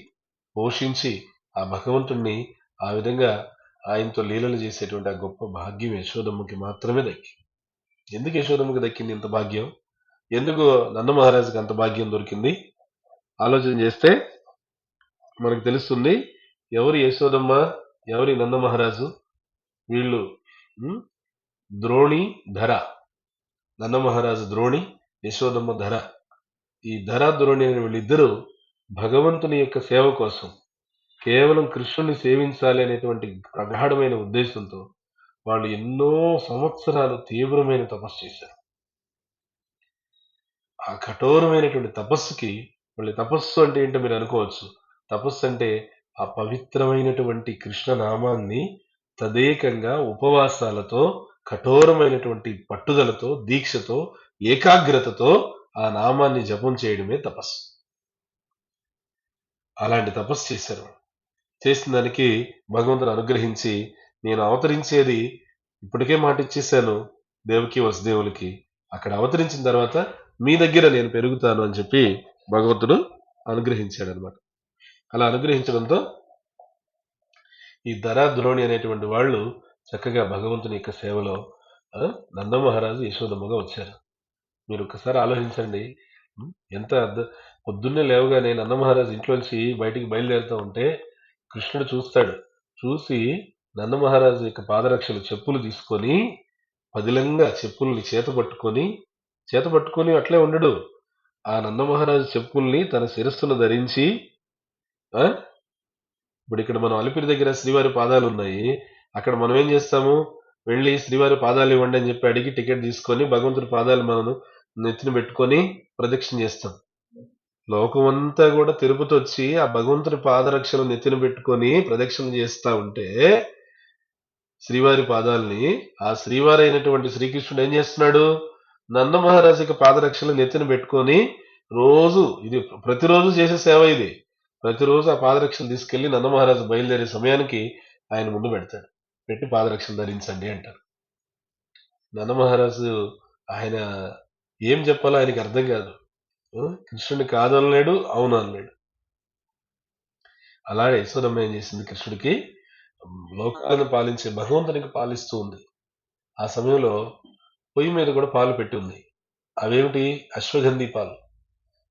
పోషించి ఆ భగవంతుణ్ణి ఆ విధంగా ఆయనతో లీలలు చేసేటువంటి ఆ గొప్ప భాగ్యం యశోదమ్మకి మాత్రమే దక్కింది. ఎందుకు యశోదమ్మకి దక్కింది ఇంత భాగ్యం? ఎందుకు నంద మహారాజుకి అంత భాగ్యం దొరికింది? ఆలోచన చేస్తే మనకు తెలుస్తుంది. ఎవరి యశోదమ్మ, ఎవరి నంద మహారాజు? వీళ్ళు ద్రోణి ధర. నంద మహారాజు ద్రోణి, యశోదమ్మ ధర. ఈ ధర ద్రోణి అనే వీళ్ళిద్దరూ భగవంతుని యొక్క సేవ కోసం, కేవలం కృష్ణుని సేవించాలి అనేటువంటి ప్రగాఢమైన ఉద్దేశంతో వాళ్ళు ఎన్నో సంవత్సరాలు తీవ్రమైన తపస్సు చేశారు. ఆ కఠోరమైనటువంటి తపస్సుకి, మళ్ళీ తపస్సు అంటే ఏంటో మీరు అనుకోవచ్చు. తపస్సు అంటే ఆ పవిత్రమైనటువంటి కృష్ణ నామాన్ని తదేకంగా ఉపవాసాలతో, కఠోరమైనటువంటి పట్టుదలతో, దీక్షతో, ఏకాగ్రతతో ఆ నామాన్ని జపం చేయడమే తపస్సు. అలాంటి తపస్సు చేశారు. చేసిన దానికి భగవంతుడు అనుగ్రహించి, నేను అవతరించేది ఇప్పటికే మాట ఇచ్చేశాను దేవకి వసుదేవులకి, అక్కడ అవతరించిన తర్వాత మీ దగ్గర నేను పెరుగుతాను అని చెప్పి భగవంతుడు అనుగ్రహించాడు అనమాట. అలా అనుగ్రహించడంతో ఈ ధరా ద్రోణి అనేటువంటి వాళ్ళు చక్కగా భగవంతుని యొక్క సేవలో నంద మహారాజు యశోదమ్మగా వచ్చారు. మీరు ఒక్కసారి ఆలోచించండి. ఎంత పొద్దున్నే లేవగానే నంద మహారాజు ఇంట్లోంచి బయటికి బయలుదేరుతూ ఉంటే కృష్ణుడు చూస్తాడు. చూసి నంద మహారాజు యొక్క పాదరక్షలు, చెప్పులు తీసుకొని పదిలంగా చెప్పుల్ని చేత పట్టుకొని అట్లే ఉండడు. ఆ నంద మహారాజు చెప్పుల్ని తన శిరస్సును ధరించి, ఇప్పుడు ఇక్కడ మనం అలిపిరి దగ్గర శ్రీవారి పాదాలు ఉన్నాయి. అక్కడ మనం ఏం చేస్తాము, వెళ్ళి శ్రీవారి పాదాలు ఇవ్వండి అని చెప్పి అడిగి టికెట్ తీసుకొని భగవంతుడి పాదాలు మనం నెత్తిన పెట్టుకొని ప్రదక్షిణ చేస్తాం. లోకమంతా కూడా తిరుపతి వచ్చి ఆ భగవంతుడి పాదరక్షలు నెత్తిన పెట్టుకొని ప్రదక్షిణ చేస్తా ఉంటే శ్రీవారి పాదాలని ఆ శ్రీవారి అయినటువంటి శ్రీకృష్ణుడు ఏం చేస్తున్నాడు, నంద మహారాజుకి పాదరక్షలు నెత్తిన పెట్టుకొని రోజు, ఇది ప్రతిరోజు చేసే సేవ, ఇది ప్రతిరోజు ఆ పాదరక్షలు తీసుకెళ్లి నంద మహారాజు బయలుదేరే సమయానికి ఆయన ముందు పెడతాడు. పెట్టి పాదరక్షలు ధరించండి అంటారు. నంద మహారాజు ఆయన ఏం చెప్పాలో ఆయనకి అర్థం కాదు. కృష్ణుడిని కాదనలేడు, అవును అనలేడు. అలాగే యశోదమ్మ ఏం చేసింది, కృష్ణుడికి లోకాలను పాలించే భగవంతునికి పాలిస్తూ ఉంది. ఆ సమయంలో పొయ్యి మీద కూడా పాలు పెట్టి ఉంది. అవేమిటి, అశ్వగంధి పాలు.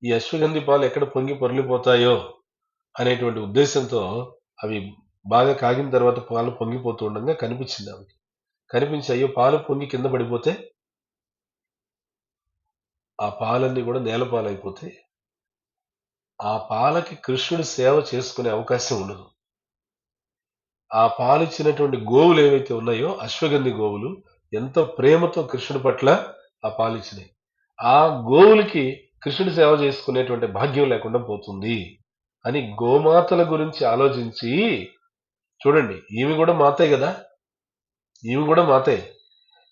ఈ అశ్వగంధి పాలు ఎక్కడ పొంగి పొరలిపోతాయో అనేటువంటి ఉద్దేశంతో అవి బాగా కాగిన తర్వాత పాలు పొంగిపోతూ ఉండగా కనిపించింది ఆమెకి. కనిపించి అయ్యో పాలు పొంగి కింద పడిపోతే ఆ పాలన్నీ కూడా నేల పాలైపోతే ఆ పాలకి కృష్ణుడి సేవ చేసుకునే అవకాశం ఉండదు. ఆ పాలిచ్చినటువంటి గోవులు ఏవైతే ఉన్నాయో అశ్వగంధి గోవులు ఎంతో ప్రేమతో కృష్ణుడి పట్ల ఆ పాలిచ్చినాయి. ఆ గోవులకి కృష్ణుడి సేవ చేసుకునేటువంటి భాగ్యం లేకుండా పోతుంది అని గోమాతల గురించి ఆలోచించి, చూడండి ఈమె కూడా మాతే కదా, ఈమె కూడా మాతే,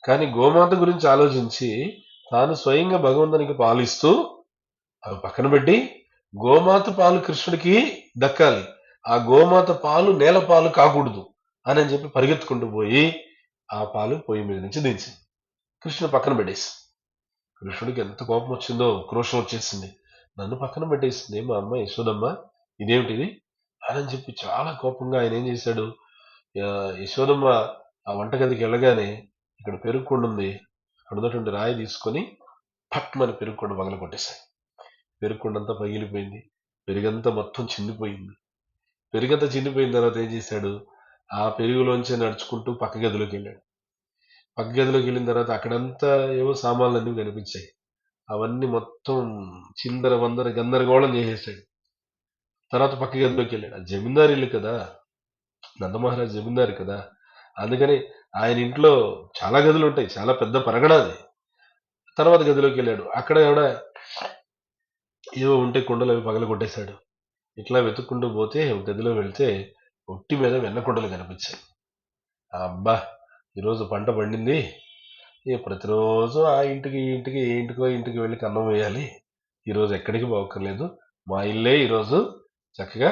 కానీ గోమాత గురించి ఆలోచించి తాను స్వయంగా భగవంతునికి పాలిస్తూ అవి పక్కన పెట్టి గోమాత పాలు కృష్ణుడికి దక్కాలి, ఆ గోమాత పాలు నేల పాలు కాకూడదు అని చెప్పి పరిగెత్తుకుంటూ పోయి ఆ పాలు పొయ్యి మీద నుంచి దించింది. కృష్ణుడు పక్కన పెట్టేసి, కృష్ణుడికి ఎంత కోపం వచ్చిందో, క్రోషం వచ్చేసింది. నన్ను పక్కన పెట్టేసింది మా అమ్మ యశోదమ్మ, ఇదేమిటిది అని చెప్పి చాలా కోపంగా ఆయన ఏం చేశాడు, యశోదమ్మ ఆ వంటగదికి వెళ్ళగానే ఇక్కడ పెరుగుకొండ ఉంది, అక్కడ ఉన్నటువంటి రాయి తీసుకొని పట్మని పెరుగుకొండ పగల కొట్టేశాయి. పెరుగుకొండంతా పగిలిపోయింది, పెరుగంతా మొత్తం చిందిపోయింది. పెరుగంతా చిండిపోయిన తర్వాత ఏం చేశాడు, ఆ పెరుగులోంచి నడుచుకుంటూ పక్క గదిలోకి వెళ్ళాడు. పక్క గదిలోకి వెళ్ళిన తర్వాత అక్కడంతా ఏవో సామాన్లన్నీ కనిపించాయి. అవన్నీ మొత్తం చిందర వందర గందరగోళం చేసేసాడు. తర్వాత పక్క గదిలోకి వెళ్ళాడు. అది జమీందారు ఇల్లు కదా, నందమహారాజ్ జమీందారు కదా, అందుకని ఆయన ఇంట్లో చాలా గదులు ఉంటాయి, చాలా పెద్ద పరగడా అది. తర్వాత గదిలోకి వెళ్ళాడు. అక్కడ కూడా ఏవో ఉంటే కుండలు అవి పగల కొట్టేశాడు. ఇట్లా వెతుక్కుంటూ పోతే ఒక గదిలో వెళ్తే ఒట్టి మీద వెన్న కుండలు కనిపించాయి. అబ్బా, ఈరోజు పంట పండింది. ప్రతిరోజు ఆ ఇంటికి ఈ ఇంటికి ఏ ఇంటికో ఇంటికి వెళ్ళి కన్నం వేయాలి. ఈరోజు ఎక్కడికి పోక్కర్లేదు, మా ఇల్లే ఈరోజు చక్కగా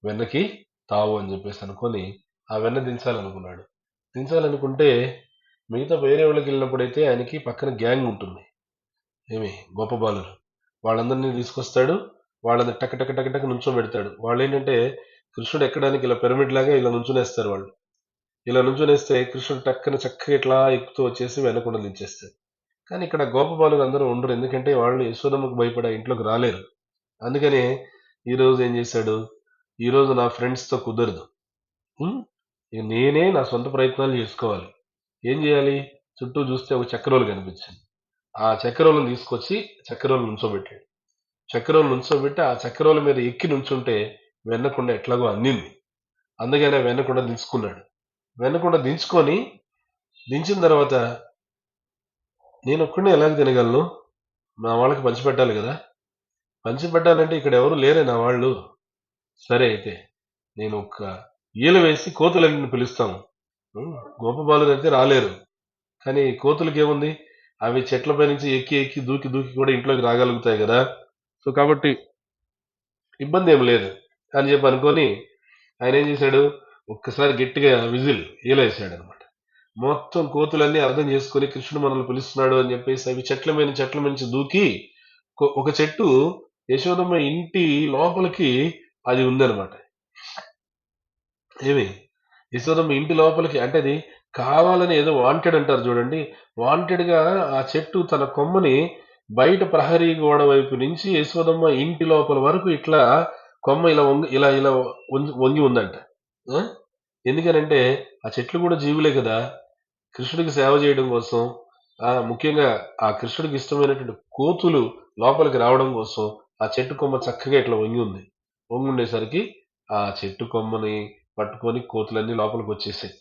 వెన్నకి తావు అని చెప్పేసి అనుకొని ఆ వెన్న దించాలనుకున్నాడు. దించాలనుకుంటే మిగతా వేరే వాళ్ళకి వెళ్ళినప్పుడైతే ఆయనకి పక్కన గ్యాంగ్ ఉంటుంది, ఏమి గొప్ప బాలురు, వాళ్ళందరినీ తీసుకొస్తాడు. వాళ్ళని టక్ టక్ టక్ టక్ నుంచోబెడతాడు. వాళ్ళు ఏంటంటే కృష్ణుడు ఎక్కడానికి ఇలా పిరమిడ్ లాగా ఇలా నుంచునేస్తారు. వాళ్ళు ఇలా నుంచునేస్తే కృష్ణుడు టక్కన చక్కగా ఇట్లా ఎక్కుతూ వచ్చేసి వెనకుండా దించేస్తాడు. కానీ ఇక్కడ గోపబాలురు అందరూ ఉండరు, ఎందుకంటే వాళ్ళు యశోదమ్మకు భయపడే ఇంట్లోకి రాలేరు. అందుకని ఈరోజు ఏం చేశాడు, ఈరోజు నా ఫ్రెండ్స్తో కుదరదు, ఇక నేనే నా సొంత ప్రయత్నాలు చేసుకోవాలి. ఏం చేయాలి, చుట్టూ చూస్తే ఒక చక్రోలు కనిపించింది. ఆ చక్రోలను తీసుకొచ్చి చక్రోలు నుంచోబెట్టాడు. చక్రోలు నుంచోబెట్టి ఆ చక్రోల మీద ఎక్కి నుంచుంటే వెన్నకుండా ఎట్లాగో అందింది. అందుకనే వెన్నకుండా దించుకున్నాడు. వెన్నకుండా దించుకొని దించిన తర్వాత నేను ఒక్కడే ఎలాగ తినగలను, నా వాళ్ళకి పంచిపెట్టాలి కదా, పంచిపెట్టాలంటే ఇక్కడ ఎవరు లేరే నా వాళ్ళు. సరే అయితే నేను ఒక ఈల వేసి కోతులన్నింటిని పిలుస్తాను. గోపబాలురు అయితే రాలేరు, కానీ కోతులకి ఏముంది, అవి చెట్లపై నుంచి ఎక్కి ఎక్కి దూకి దూకి కూడా ఇంట్లోకి రాగలుగుతాయి కదా, సో కాబట్టి ఇబ్బంది ఏం లేదు అని చెప్పి అనుకొని ఆయన ఏం చేశాడు, ఒక్కసారి గట్టిగా విజిల్ ఈలేసాడు అనమాట. మొత్తం కోతులన్నీ అర్థం చేసుకుని కృష్ణుడు మనల్ని పిలుస్తున్నాడు అని చెప్పేసి అవి చెట్ల నుంచి దూకి ఒక చెట్టు యశోదమ్మ ఇంటి లోపలికి అది ఉందనమాట. ఏమి, యశోదమ్మ ఇంటి లోపలికి అంటే అది కావాలని ఏదో వాంటెడ్ అంటారు చూడండి, వాంటెడ్ గా ఆ చెట్టు తన కొమ్మని బయట ప్రహరీ గోడ వైపు నుంచి యశోదమ్మ ఇంటి లోపల వరకు ఇట్లా కొమ్మ ఇలా వంగి ఇలా ఇలా వంగి ఉందంట. ఎందుకనంటే ఆ చెట్లు కూడా జీవులే కదా, కృష్ణుడికి సేవ చేయడం కోసం, ముఖ్యంగా ఆ కృష్ణుడికి ఇష్టమైనటువంటి కోతులు లోపలికి రావడం కోసం ఆ చెట్టు కొమ్మ చక్కగా ఇట్లా వంగి ఉంది. వంగి ఉండేసరికి ఆ చెట్టు కొమ్మని పట్టుకొని కోతులన్నీ లోపలికి వచ్చేసాయి.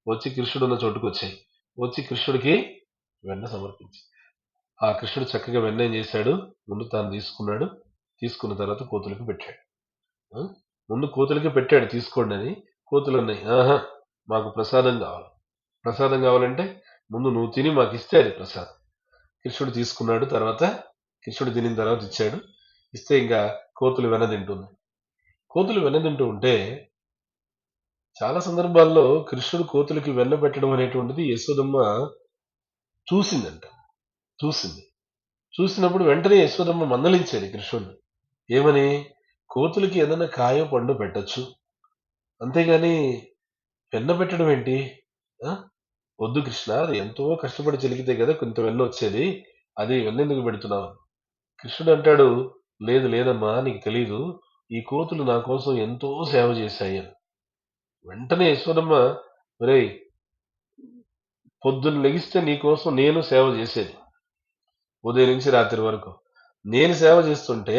వచ్చి కృష్ణుడు ఉన్న చోటుకు వచ్చాయి. వచ్చి కృష్ణుడికి వెన్న సమర్పించి ఆ కృష్ణుడు చక్కగా వెన్న ఏం చేశాడు, ముందు తాను తీసుకున్నాడు. తీసుకున్న తర్వాత కోతులకు పెట్టాడు. ముందు కోతులకి పెట్టాడు తీసుకోండి అని. కోతులు ఉన్నాయి, ఆహా మాకు ప్రసాదం కావాలి, ప్రసాదం కావాలంటే ముందు నువ్వు తిని మాకు ఇస్తే అది ప్రసాదం. కృష్ణుడు తీసుకున్నాడు. తర్వాత కృష్ణుడు తినిన తర్వాత ఇచ్చాడు. ఇస్తే ఇంకా కోతులు వెనదింటుంది. కోతులు వెనదింటూ ఉంటే చాలా సందర్భాల్లో కృష్ణుడు కోతులకి వెన్న పెట్టడం అనేటువంటిది యశోదమ్మ చూసిందంట. చూసినప్పుడు వెంటనే యశోదమ్మ మందలించేది కృష్ణుడిని. ఏమని, కోతులకి ఏదైనా కాయో పండు పెట్టచ్చు, అంతేగాని వెన్న పెట్టడం ఏంటి, వద్దు కృష్ణ, అది ఎంతో కష్టపడి చెలిగితే కదా కొంత వెన్న వచ్చేది, అది వెన్నెందుకు పెడుతున్నావు. కృష్ణుడు అంటాడు, లేదు లేదమ్మా నీకు తెలీదు, ఈ కోతులు నా కోసం ఎంతో సేవ చేశాయి అని. వెంటనే యశోదమ్మ, ఒరేయ్ పొద్దున్న లెగిస్తే నీ కోసం నేను సేవ చేసేది, ఉదయం నుంచి రాత్రి వరకు నేను సేవ చేస్తుంటే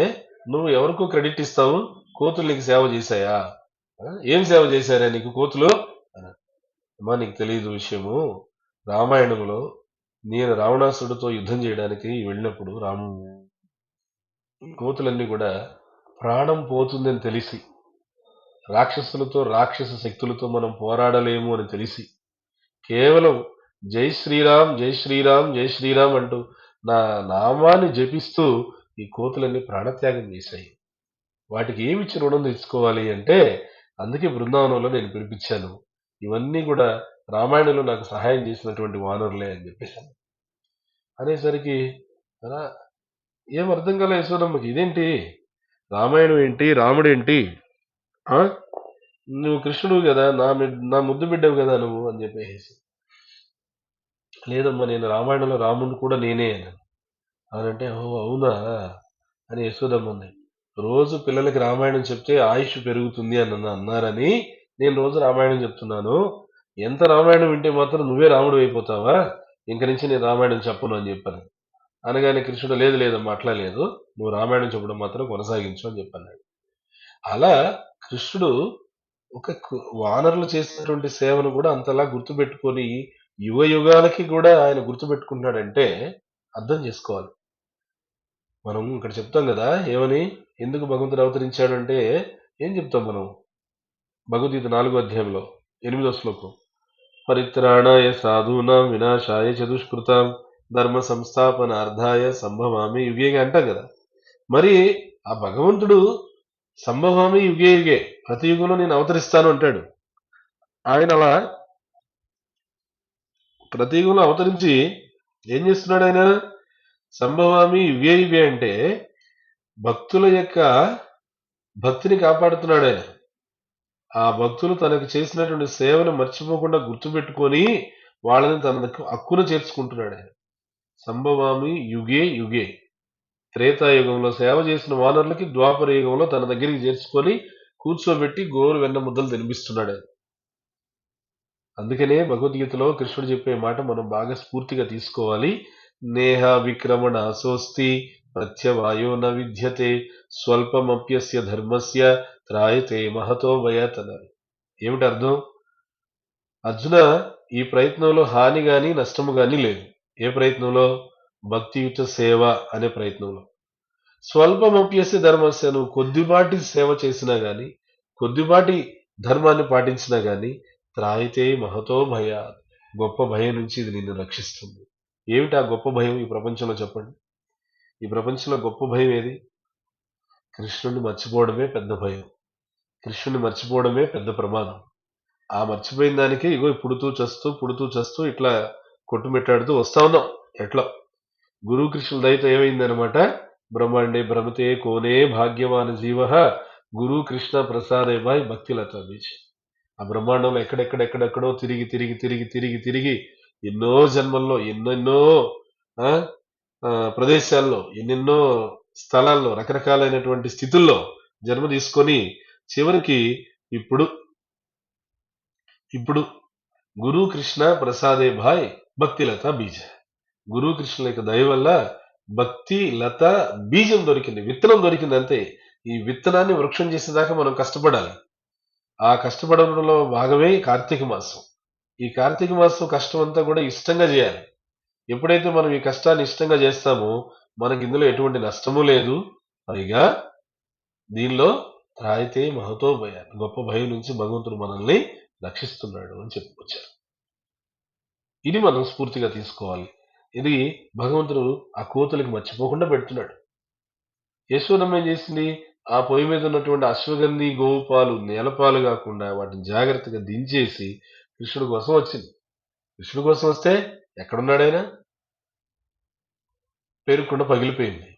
నువ్వు ఎవరికో క్రెడిట్ ఇస్తావు, కోతులు నీకు సేవ చేశాయా, ఏం సేవ చేశారా నీకు కోతులు. అమ్మా నీకు తెలియదు విషయము, రామాయణంలో నేను రావణాసుడితో యుద్ధం చేయడానికి వెళ్ళినప్పుడు కోతులన్నీ కూడా ప్రాణం పోతుందని తెలిసి, రాక్షసులతో రాక్షస శక్తులతో మనం పోరాడలేము అని తెలిసి కేవలం జై శ్రీరామ్ జై శ్రీరామ్ జై శ్రీరామ్ అంటూ నా నామాన్ని జపిస్తూ ఈ కోతులన్నీ ప్రాణత్యాగం చేశాయి. వాటికి ఏమిచ్చి రుణం తెచ్చుకోవాలి అంటే అందుకే బృందావనంలో నేను పిలిపించాను, ఇవన్నీ కూడా రామాయణంలో నాకు సహాయం చేసినటువంటి వానరులే అని చెప్పేశాను. అనేసరికి ఏం అర్థం కాలే యశోదమ్మకి, ఇదేంటి రామాయణం ఏంటి రాముడు ఏంటి, నువ్వు కృష్ణుడు కదా, నా ముద్దు బిడ్డవు కదా నువ్వు అని చెప్పేసి. లేదమ్మా నేను రామాయణంలో రాముడు కూడా నేనే అని అంటే, ఓ అవునా అని యశోదమ్మ ఉంది. రోజు పిల్లలకి రామాయణం చెప్తే ఆయుష్ పెరుగుతుంది అని అన్నారని నేను రోజు రామాయణం చెప్తున్నాను. ఎంత రామాయణం వింటే మాత్రం నువ్వే రాముడు అయిపోతావా? ఇంక నుంచి నేను రామాయణం చెప్పను అని చెప్పాను. అనగానే కృష్ణుడు లేదు లేదమ్మా అట్లా లేదు, నువ్వు రామాయణం చెప్పడం మాత్రం కొనసాగించు అని చెప్పన్నాడు. అలా కృష్ణుడు ఒక వానరులు చేసినటువంటి సేవను కూడా అంతలా గుర్తుపెట్టుకొని యుగ యుగాలకి కూడా ఆయన గుర్తుపెట్టుకుంటున్నాడంటే అర్థం చేసుకోవాలి. మనం ఇక్కడ చెప్తాం కదా ఏమని, ఎందుకు భగవంతుడు అవతరించాడంటే ఏం చెప్తాం మనం? భగవద్గీత 4వ అధ్యాయంలో 8వ శ్లోకం, పరిత్రాణాయ సాధూనాం వినాశాయ చతుష్కృతాం ధర్మ సంస్థాపనార్థాయ సంభవామి యుగేగా అంటాం కదా. మరి ఆ భగవంతుడు సంభవామి యుగే యుగే, ప్రతి యుగంలో నేను అవతరిస్తాను అంటాడు. ఆయన అలా ప్రతి యుగంలో అవతరించి ఏం చేస్తున్నాడు ఆయన? సంభవామి యుగే యుగే అంటే భక్తుల యొక్క భక్తిని కాపాడుతున్నాడు ఆయన. ఆ భక్తులు తనకు చేసినటువంటి సేవను మర్చిపోకుండా గుర్తుపెట్టుకొని వాళ్ళని తన హక్కున చేర్చుకుంటున్నాడు ఆయన. సంభవామి యుగే యుగే, త్రేతాయుగంలో సేవ చేసిన వానరులకి ద్వాపర యుగంలో తన దగ్గరికి చేర్చుకొని కూర్చోబెట్టి గోరు వెన్న ముద్దలు తినిపిస్తున్నాడు ఆయన. అందుకనే భగవద్గీతలో కృష్ణుడు చెప్పే మాట మనం బాగా స్ఫూర్తిగా తీసుకోవాలి. నేహ విక్రమణ అసోస్తి ప్రత్యవాయో న విద్యతే స్వల్పమప్యస్య ధర్మస్య త్రాయతే మహతో భయాత్ అన్నారు. ఏమిటి అర్థం? అర్జున, ఈ ప్రయత్నంలో హాని గాని నష్టము గాని లేదు. ఏ ప్రయత్నంలో? భక్తియుత సేవ అనే ప్రయత్నంలో. స్వల్పమప్యస్య ధర్మస్య, నువ్వు కొద్దిపాటి సేవ చేసినా గాని, కొద్దిపాటి ధర్మాన్ని పాటించినా గాని, త్రాయితే మహతో భయ, గొప్ప భయం నుంచి ఇది నిన్ను రక్షిస్తుంది. ఏమిటి ఆ గొప్ప భయం ఈ ప్రపంచంలో చెప్పండి? ఈ ప్రపంచంలో గొప్ప భయం ఏది? కృష్ణుడిని మర్చిపోవడమే పెద్ద భయం. కృష్ణుడిని మర్చిపోవడమే పెద్ద ప్రమాదం. ఆ మర్చిపోయిన దానికి ఇగో పుడుతూ చస్తూ ఇట్లా కొట్టుమిట్టాడుతూ వస్తా ఉన్నాం. ఎట్లా గురు కృష్ణుల దయతో ఏమైందనమాట, బ్రహ్మాండే భ్రమతే కోనే భాగ్యవాన జీవ గురు కృష్ణ ప్రసాదే బాయ్ భక్తిలత బీచ్. ఆ బ్రహ్మాండంలో ఎక్కడెక్కడెక్కడెక్కడో తిరిగి తిరిగి తిరిగి తిరిగి తిరిగి ఎన్నో జన్మల్లో ఎన్నెన్నో ప్రదేశాల్లో ఎన్నెన్నో స్థలాల్లో రకరకాలైనటువంటి స్థితుల్లో జన్మ తీసుకొని చివరికి ఇప్పుడు ఇప్పుడు గురు కృష్ణ ప్రసాదే భాయ్ భక్తిలత బీజ, గురు కృష్ణుల యొక్క దయ వల్ల భక్తి లత బీజం దొరికింది, విత్తనం దొరికింది. అంతే. ఈ విత్తనాన్ని వృక్షం చేసేదాకా మనం కష్టపడాలి. ఆ కష్టపడడంలో భాగమే కార్తీక మాసం. ఈ కార్తీక మాసం కష్టం అంతా కూడా ఇష్టంగా చేయాలి. ఎప్పుడైతే మనం ఈ కష్టాన్ని ఇష్టంగా చేస్తామో మనకి ఇందులో ఎటువంటి నష్టము లేదు. పైగా దీనిలో త్రాయితే మహతో భయ, గొప్ప భయం నుంచి భగవంతుడు మనల్ని రక్షిస్తున్నాడు అని చెప్పుకొచ్చారు. ఇది మనం స్ఫూర్తిగా తీసుకోవాలి. ఇది భగవంతుడు ఆ కోతులకి మర్చిపోకుండా పెడుతున్నాడు. యశోదమ్మ ఏం చేసింది? ఆ పొయ్యి మీద ఉన్నటువంటి అశ్వగంధి గోవు పాలు నేలపాలు కాకుండా వాటిని జాగ్రత్తగా దించేసి కృష్ణుడి కోసం వచ్చింది. కృష్ణుడి కోసం వస్తే ఎక్కడున్నాడైనా? పేరుకుండా పగిలిపోయింది.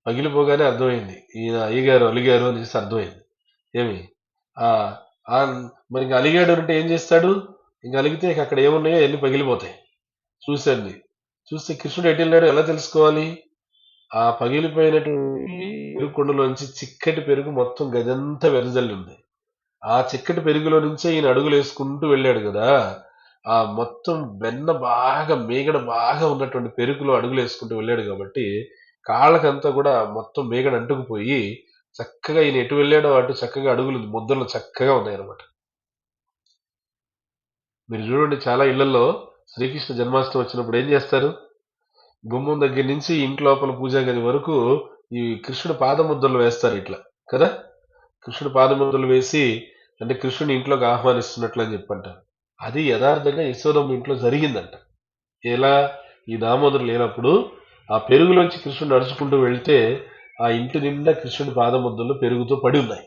పగిలిపోగానే అర్థమైంది ఈయన అయ్యగారు అలిగారు అనేసి అర్థమైంది. ఏమి మరి ఇంకా అలిగాడు అంటే ఏం చేస్తాడు? ఇంకా అలిగితే అక్కడ ఏమున్నాయో అన్ని పగిలిపోతాయి. చూస్తే కృష్ణుడు ఎటు వెళ్ళాడు ఎలా తెలుసుకోవాలి? ఆ పగిలిపోయినటువంటి పెరుగుకుండలోంచి చిక్కటి పెరుగు మొత్తం గదంతా వెదజల్లి ఉంది. ఆ చిక్కటి పెరుగులో నుంచే ఈయన అడుగులు వేసుకుంటూ వెళ్ళాడు కదా. ఆ మొత్తం వెన్న బాగా మేగడ బాగా ఉన్నటువంటి పెరుగులో అడుగులు వేసుకుంటూ వెళ్ళాడు కాబట్టి కాళ్ళకంతా కూడా మొత్తం మేగడ అంటుకుపోయి చక్కగా ఈయన ఎటు వెళ్ళాడో అటు చక్కగా అడుగులు ముద్దలు చక్కగా ఉన్నాయన్నమాట. మీరు చూడండి, చాలా ఇళ్లలో శ్రీకృష్ణ జన్మాష్టమి వచ్చినప్పుడు ఏం చేస్తారు? గుమ్మం దగ్గర నుంచి ఇంటి లోపల పూజా గది వరకు ఈ కృష్ణుడు పాదముద్రలు వేస్తారు ఇట్లా కదా. కృష్ణుడు పాదముద్రలు వేసి అంటే కృష్ణుని ఇంట్లోకి ఆహ్వానిస్తున్నట్లు అని చెప్పంటారు. అది యథార్థంగా యశోదమ్మ ఇంట్లో జరిగిందంట. ఎలా? ఈ దామోదరులు లేనప్పుడు ఆ పెరుగులోంచి కృష్ణుడు నడుచుకుంటూ వెళ్తే ఆ ఇంటి నిండా కృష్ణుడి పాదముద్రలు పెరుగుతూ పడి ఉన్నాయి.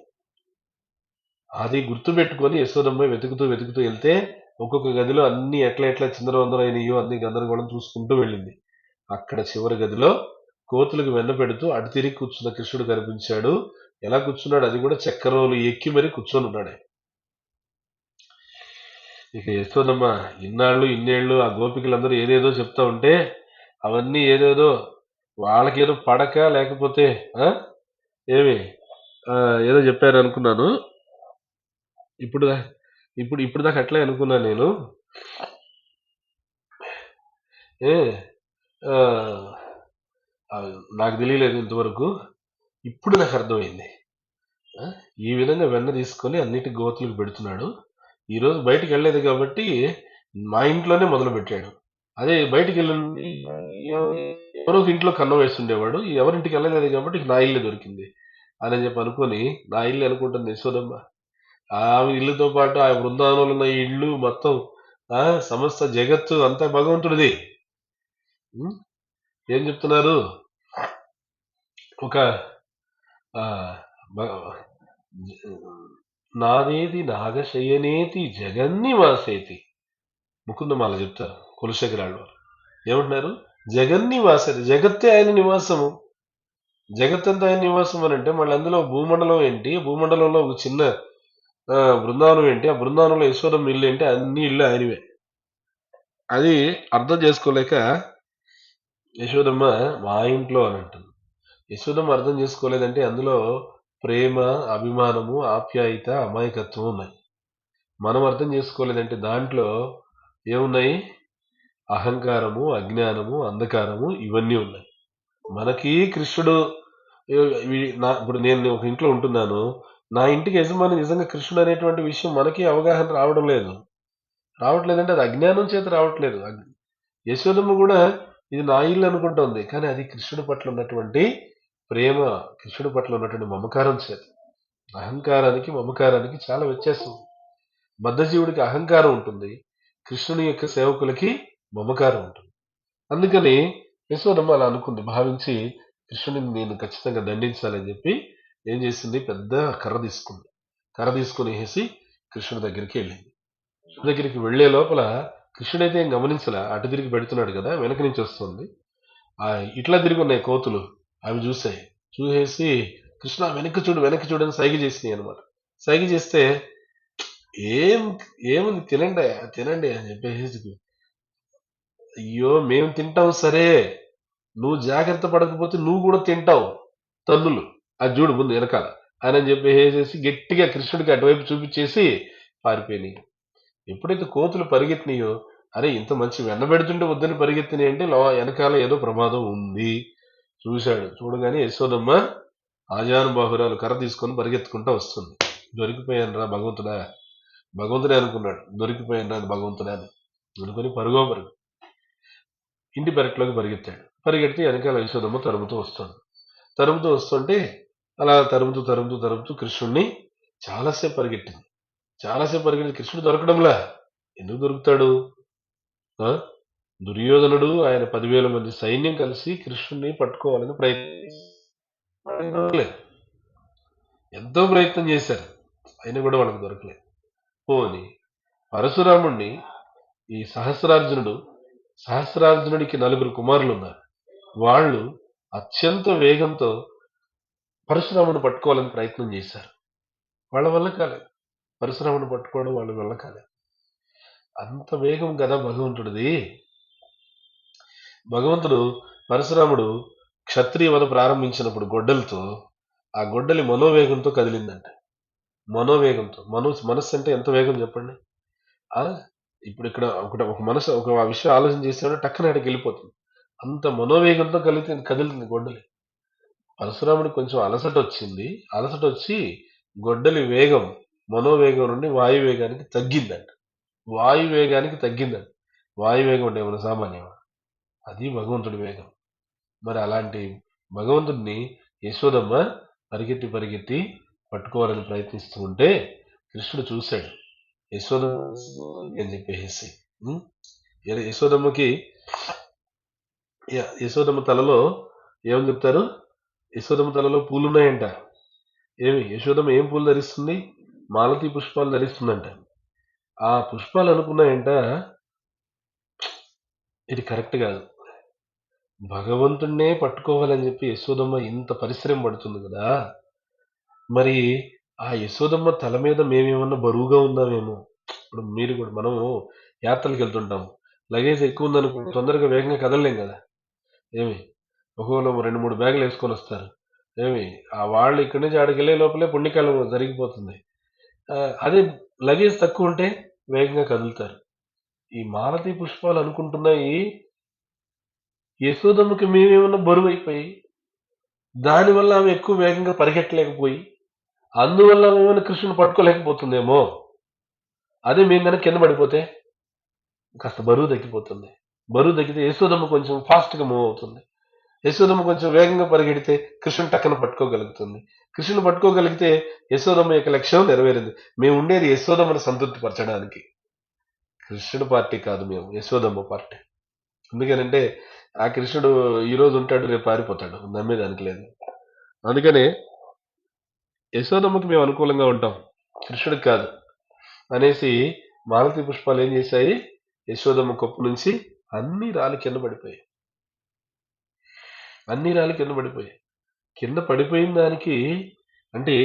అది గుర్తుపెట్టుకొని యశోదమ్మ వెతుకుతూ వెళ్తే ఒక్కొక్క గదిలో అన్ని ఎట్లా చిందరవందరైనయో అన్ని గందరగోళం చూసుకుంటూ వెళ్ళింది. అక్కడ చివరి గదిలో కోతులకు వెన్న పెడుతూ అటు తిరిగి కూర్చున్న కృష్ణుడు కనిపించాడు. ఎలా కూర్చున్నాడు? అది కూడా చక్కెరోలు ఎక్కి మరీ కూర్చొని ఉన్నాడు. ఇక యశోదమ్మ ఇన్నేళ్లు ఆ గోపికలందరూ ఏదేదో చెప్తా ఉంటే అవన్నీ ఏదేదో వాళ్ళకేదో పడక లేకపోతే ఏమి ఏదో చెప్పారు అనుకున్నాను. ఇప్పుడు ఇప్పుడు దాకా అట్లే అనుకున్నాను నేను. ఏ ఆ, ఆ, నాకు తెలియలేదు ఇంతవరకు. ఇప్పుడు నాకు అర్థమైంది. ఆ, ఈ విధంగా వెన్న తీసుకొని అన్నిటి గోతులకు పెడుతున్నాడు. ఈ రోజు బయటికి వెళ్ళలేదు కాబట్టి మా ఇంట్లోనే మొదలు పెట్టాడు. అదే బయటికి వెళ్ళి ఎవరో ఒక ఇంట్లో కన్నం వేస్తుండేవాడు. ఎవరింటికి వెళ్ళలేదు కాబట్టి నా ఇల్లు దొరికింది అని చెప్పి అనుకొని, నా ఇల్లు అనుకుంటుంది యశోదమ్మ. ఆమె ఇల్లుతో పాటు ఆ బృందావనంలో ఉన్న ఈ ఇల్లు మొత్తం, సమస్త జగత్తు అంతా భగవంతుడిది. ఉం? ఏం చెప్తున్నారు? ఒక ఆ, బ- నాదేది నాగశయనేతి జగన్నివాసేతి. ముకుందమాల చెప్తారు కులశేఖరాళ్ళు వారు. ఏమంటున్నారు? జగన్నివాసేతి, జగత్తే ఆయన నివాసము. జగత్తంతా ఆయన నివాసం అని అంటే మళ్ళీ అందులో భూమండలం ఏంటి, భూమండలంలో ఒక చిన్న బృందావనం ఏంటి, ఆ బృందావనంలో యశోదమ్మ ఇల్లు ఏంటి, అన్ని ఇల్లు ఆయనవే. అది అర్థం చేసుకోలేక యశోదమ్మ మా ఇంట్లో అని అంటుంది. యశోదమ్మ అర్థం చేసుకోలేదంటే అందులో ప్రేమ, అభిమానము, ఆప్యాయత, అమాయకత్వం ఉన్నాయి. మనం అర్థం చేసుకోలేదంటే దాంట్లో ఏమున్నాయి? అహంకారము, అజ్ఞానము, అంధకారము, ఇవన్నీ ఉన్నాయి. మనకి కృష్ణుడు ఇప్పుడు నేను ఒక ఇంట్లో ఉంటున్నాను. నా ఇంటికి యజమాని నిజంగా కృష్ణుడు అనేటువంటి విషయం మనకి అవగాహన రావట్లేదంటే అది అజ్ఞానం చేత రావట్లేదు. యశోదమ్మ కూడా ఇది నా ఇల్లు అనుకుంటోంది, కానీ అది కృష్ణుడి పట్ల ఉన్నటువంటి ప్రేమ, కృష్ణుడి పట్ల ఉన్నటువంటి మమకారం చేత. అహంకారానికి మమకారానికి చాలా వ్యత్యాసం. బద్ధజీవుడికి అహంకారం ఉంటుంది, కృష్ణుని యొక్క సేవకులకి మమకారం ఉంటుంది. అందుకని యశోదమ్మ అలా అనుకుంది, భావించి కృష్ణుడిని నేను ఖచ్చితంగా దండించాలని చెప్పి ఏం చేసింది? పెద్ద కర్ర తీసుకుంది. కర్ర తీసుకుని వేసి కృష్ణుడి దగ్గరికి వెళ్ళింది. దగ్గరికి వెళ్లే లోపల కృష్ణుడైతే ఏం గమనించలే, అటు తిరిగి పెడుతున్నాడు కదా, వెనక నుంచి వస్తుంది. ఆ ఇట్లా తిరిగి ఉన్నాయి కోతులు, అవి చూసేసి కృష్ణ వెనక్కి చూడు వెనక్కి చూడని సైగ చేసినాయి అనమాట. సైగ చేస్తే ఏం ఏముంది, తినండి తినండి అని చెప్పేసి, అయ్యో మేము తింటాం సరే, నువ్వు జాగ్రత్త పడకపోతే నువ్వు కూడా తింటావు తన్నులు, అది చూడు ముందు వెనకాల అని చెప్పేసి గట్టిగా కృష్ణుడికి అటువైపు చూపించేసి పారిపోయినాయి. ఎప్పుడైతే కోతులు పరిగెత్తినాయో, అరే ఇంత మంచి వెన్న పెడుతుంటే వద్దని పరిగెత్తినాయి అంటే వెనకాల ఏదో ప్రమాదం ఉంది. చూడగానే యశోదమ్మ ఆజానుబాహురాలు కర్ర తీసుకొని పరిగెత్తుకుంటా వస్తుంది. దొరికిపోయాను రా భగవంతుడే అనుకున్నాడు. దొరికిపోయాను రా భగవంతుడా అని అనుకుని పరుగు ఇంటి పెరట్లోకి పరిగెడితే వెనకాల యశోదమ్మ తరుముతూ వస్తుంటే అలా తరుముతూ కృష్ణుణ్ణి చాలాసేపు పరిగెట్టి కృష్ణుడు దొరకడంలా. ఎందుకు దొరుకుతాడు? దుర్యోధనుడు ఆయన 10,000 మంది సైన్యం కలిసి కృష్ణుణ్ణి పట్టుకోవాలని ఎంతో ప్రయత్నం చేశారు, అయినా కూడా వాళ్ళకి దొరకలేదు. పోని పరశురాముణ్ణి ఈ సహస్రార్జునుడికి 4 కుమారులు ఉన్నారు. వాళ్ళు అత్యంత వేగంతో పరశురాముని పట్టుకోవాలని ప్రయత్నం చేశారు. వాళ్ళ వల్ల కాలేదు. పరశురాముని పట్టుకోవడం వాళ్ళ వల్ల కాలేదు. అంత వేగం కదా భగవంతుడిది. భగవంతుడు పరశురాముడు క్షత్రియ వధ ప్రారంభించినప్పుడు గొడ్డలతో, ఆ గొడ్డలి మనోవేగంతో కదిలిందంట. మనస్సు అంటే ఎంత వేగం చెప్పండి. ఇప్పుడు ఇక్కడ ఒక మనసు ఒక విషయం ఆలోచన చేస్తే టక్కన అక్కడికి వెళ్ళిపోతుంది. అంత మనోవేగంతో కదులుతుంది గొడ్డలి. పరశురాముడికి కొంచెం అలసట వచ్చి గొడ్డలి వేగం మనోవేగం నుండి వాయువేగానికి తగ్గిందంట. వాయువేగం అంటే ఏమైనా సామాన్యమా? అది భగవంతుడి వేగం. మరి అలాంటి భగవంతుడిని యశోదమ్మ పరిగెత్తి పట్టుకోవాలని ప్రయత్నిస్తూ ఉంటే కృష్ణుడు చూశాడు. యశోదమ్మ అని చెప్పేసి యశోదమ్మ తలలో ఏమని చెప్తారు? యశోదమ్మ తలలో పూలున్నాయంట. యశోదమ్మ ఏం పూలు ధరిస్తుంది? మాలతీ పుష్పాలు ధరిస్తుందంట. ఆ పుష్పాలు అనుకున్నాయంట, ఇది కరెక్ట్ కాదు, భగవంతుణ్ణే పట్టుకోవాలని చెప్పి యశోదమ్మ ఇంత పరిశ్రమ పడుతుంది కదా, మరి ఆ యశోదమ్మ తల మీద మేమేమన్నా బరువుగా ఉన్నామేమో. ఇప్పుడు మీరు కూడా, మనము యాత్రలకు వెళ్తుంటాము, లగేజ్ ఎక్కువ ఉందనుకో తొందరగా వేగంగా కదలలేం కదా. ఒకవేళ 2-3 బ్యాగులు వేసుకొని వస్తారు, ఏమి ఆ వాళ్ళు ఇక్కడి నుంచి ఆడికెళ్ళే లోపలే పుణ్యకాలం జరిగిపోతుంది. అదే లగేజ్ తక్కువ ఉంటే వేగంగా కదులుతారు. ఈ మాలతీ పుష్పాలు అనుకుంటున్నాయి యశోదమ్మకి మేమేమన్నా బరువైపోయి, దానివల్ల ఆమె ఎక్కువ వేగంగా పరిగెట్టలేకపోయి, అందువల్ల ఆమె కృష్ణుని పట్టుకోలేకపోతుందేమో. అదే మేము గనక కింద పడిపోతే కాస్త బరువు తగ్గిపోతుంది. బరువు తగ్గితే యశోదమ్మ కొంచెం ఫాస్ట్‌గా మూవ్ అవుతుంది. యశోదమ్మ కొంచెం వేగంగా పరిగెడితే కృష్ణుని టక్కన పట్టుకోగలుగుతుంది. కృష్ణుని పట్టుకోగలిగితే యశోదమ్మ యొక్క లక్ష్యం నెరవేరింది. మేము ఉండేది యశోదమ్మను సంతృప్తి పరచడానికి. కృష్ణుడు పార్టీ కాదు మేము, యశోదమ్మ పార్టీ. ఎందుకనంటే ఆ కృష్ణుడు ఈ రోజు ఉంటాడు, రేపు పారిపోతాడు. నమ్మేదానికి లేదు. అందుకనే యశోదమ్మకి మేము అనుకూలంగా ఉంటాం, కృష్ణుడికి కాదు అనేసి మాలతీ పుష్పాలు ఏం చేశాయి? యశోదమ్మ కొప్పు నుంచి అన్ని రాలి కింద పడిపోయాయి. అన్ని రాలి కింద పడిపోయాయి. కింద పడిపోయిన దానికి అంటే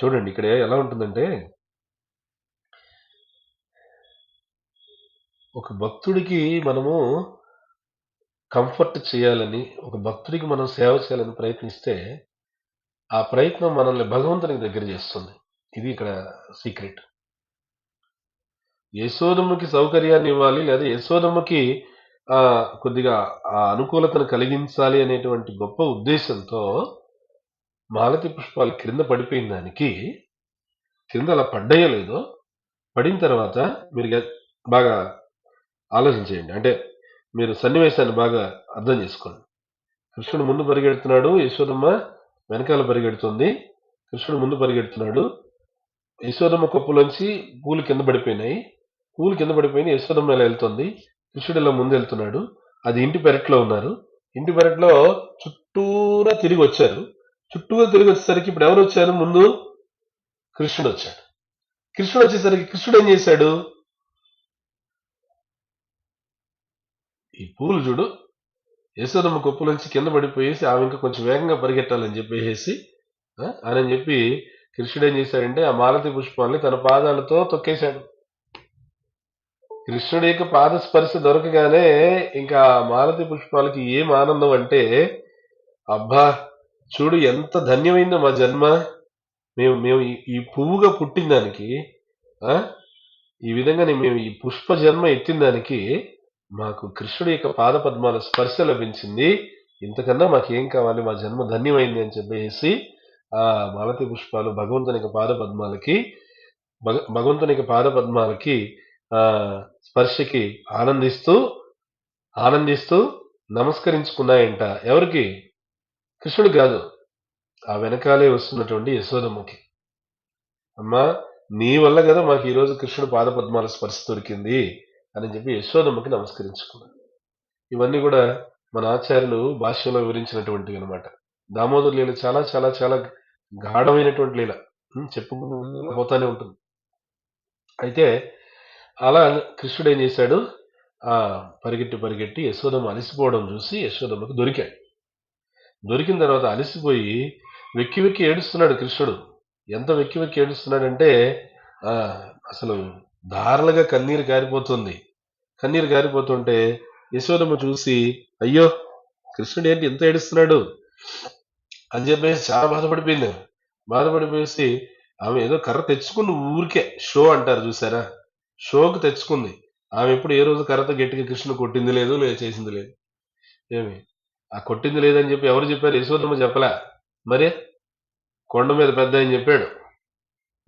చూడండి ఇక్కడ ఎలా ఉంటుందంటే, ఒక భక్తుడికి మనము కంఫర్ట్ చేయాలని, ఒక భక్తుడికి మనం సేవ చేయాలని ప్రయత్నిస్తే ఆ ప్రయత్నం మనల్ని భగవంతునికి దగ్గర చేస్తుంది. ఇది ఇక్కడ సీక్రెట్. యశోదమ్మకి సౌకర్యాన్ని ఇవ్వాలి, లేదా యశోదమ్మకి కొద్దిగా ఆ అనుకూలతను కలిగించాలి అనేటువంటి గొప్ప ఉద్దేశంతో మాలతి పుష్పాలు క్రింద పడిపోయిన దానికి, కింద అలా పడ్డాయో లేదో, పడిన తర్వాత మీరు బాగా ఆలోచించేయండి. అంటే మీరు సన్నివేశాన్ని బాగా అర్థం చేసుకోండి. కృష్ణుడు ముందు పరిగెడుతున్నాడు, యశోదమ్మ వెనకాల పరిగెడుతుంది. కృష్ణుడు ముందు పరిగెడుతున్నాడు, యశోదమ్మ కొప్పులోంచి పూలు కింద పడిపోయినాయి. పూలు కింద పడిపోయినాయి, యశోదమ్మ ఇలా వెళ్తుంది, కృష్ణుడు ఇలా ముందు వెళ్తున్నాడు. అది ఇంటి పెరట్లో ఉన్నారు. ఇంటి పెరట్లో చుట్టూరా తిరిగి వచ్చారు. చుట్టూరా తిరిగి వచ్చేసరికి ఇప్పుడు ఎవరు వచ్చారు? ముందు కృష్ణుడు వచ్చాడు. కృష్ణుడు వచ్చేసరికి కృష్ణుడు ఏం చేశాడు? ఈ పూలు చూడు, యశోదమ్మ కొప్పులోంచి కింద పడిపోయేసి ఆమె ఇంకా కొంచెం వేగంగా పరిగెట్టాలని చెప్పేసి అని చెప్పి కృష్ణుడు ఏం చేశాడంటే ఆ మాలతి పుష్పాన్ని తన పాదాలతో తొక్కేశాడు. కృష్ణుడి యొక్క పాద స్పర్శ దొరకగానే ఇంకా మాలతి పుష్పాలకి ఏం ఆనందం అంటే, అబ్బా చూడు ఎంత ధన్యమైందో మా జన్మ, మేము ఈ పువ్వుగా పుట్టిన దానికి, ఈ విధంగా మేము ఈ పుష్ప జన్మ ఎత్తిన దానికి మాకు కృష్ణుడి యొక్క పాద పద్మాల స్పర్శ లభించింది, ఇంతకన్నా మాకేం కావాలి, మా జన్మ ధన్యమైంది అని చెప్పేసి ఆ మాలతి పుష్పాలు భగవంతుని యొక్క పాద పద్మాలకి భగవంతుని యొక్క పాద పద్మాలకి స్పర్శకి ఆనందిస్తూ నమస్కరించుకున్నాయంట. ఎవరికి? కృష్ణుడు కాదు, ఆ వెనకాలే వస్తున్నటువంటి యశోదమ్మకి. అమ్మా నీ వల్ల కదా మాకు ఈరోజు కృష్ణుడు పాద పద్మాల స్పర్శ దొరికింది అని చెప్పి యశోదమ్మకి నమస్కరించుకున్నాడు. ఇవన్నీ కూడా మన ఆచార్యులు భాష్యంలో వివరించినటువంటివి అనమాట. దామోదర లీల చాలా చాలా చాలా గాఢమైనటువంటి లీల, చెప్పుకుంటూ పోతానే ఉంటుంది. అయితే అలా కృష్ణుడు ఏం చేశాడు? పరిగెట్టి యశోదమ్మ అలసిపోవడం చూసి యశోదమ్మకు దొరికాడు. దొరికిన తర్వాత అలసిపోయి వెక్కి ఏడుస్తున్నాడు కృష్ణుడు. ఎంత వెక్కి ఏడుస్తున్నాడంటే అసలు ధారలుగా కన్నీరు కారిపోతుంది. కన్నీరు కారిపోతుంటే యశోదమ్మ చూసి, అయ్యో కృష్ణుడు ఏంటి ఎంత ఏడుస్తున్నాడు అని చెప్పేసి చాలా బాధపడిపోయింది. బాధపడిపోయేసి ఆమె ఏదో కర్ర తెచ్చుకుని ఊరికే షో అంటారు చూసారా, షోకు తెచ్చుకుంది. ఆమె ఎప్పుడు ఏ రోజు కర్రతో గట్టిగా కృష్ణుడు కొట్టింది లేదు, చేసింది లేదు. ఏమి ఆ కొట్టింది లేదని చెప్పి ఎవరు చెప్పారు? యశోదమ్మ చెప్పలే. మరే కొండ మీద పెద్ద అని చెప్పాడు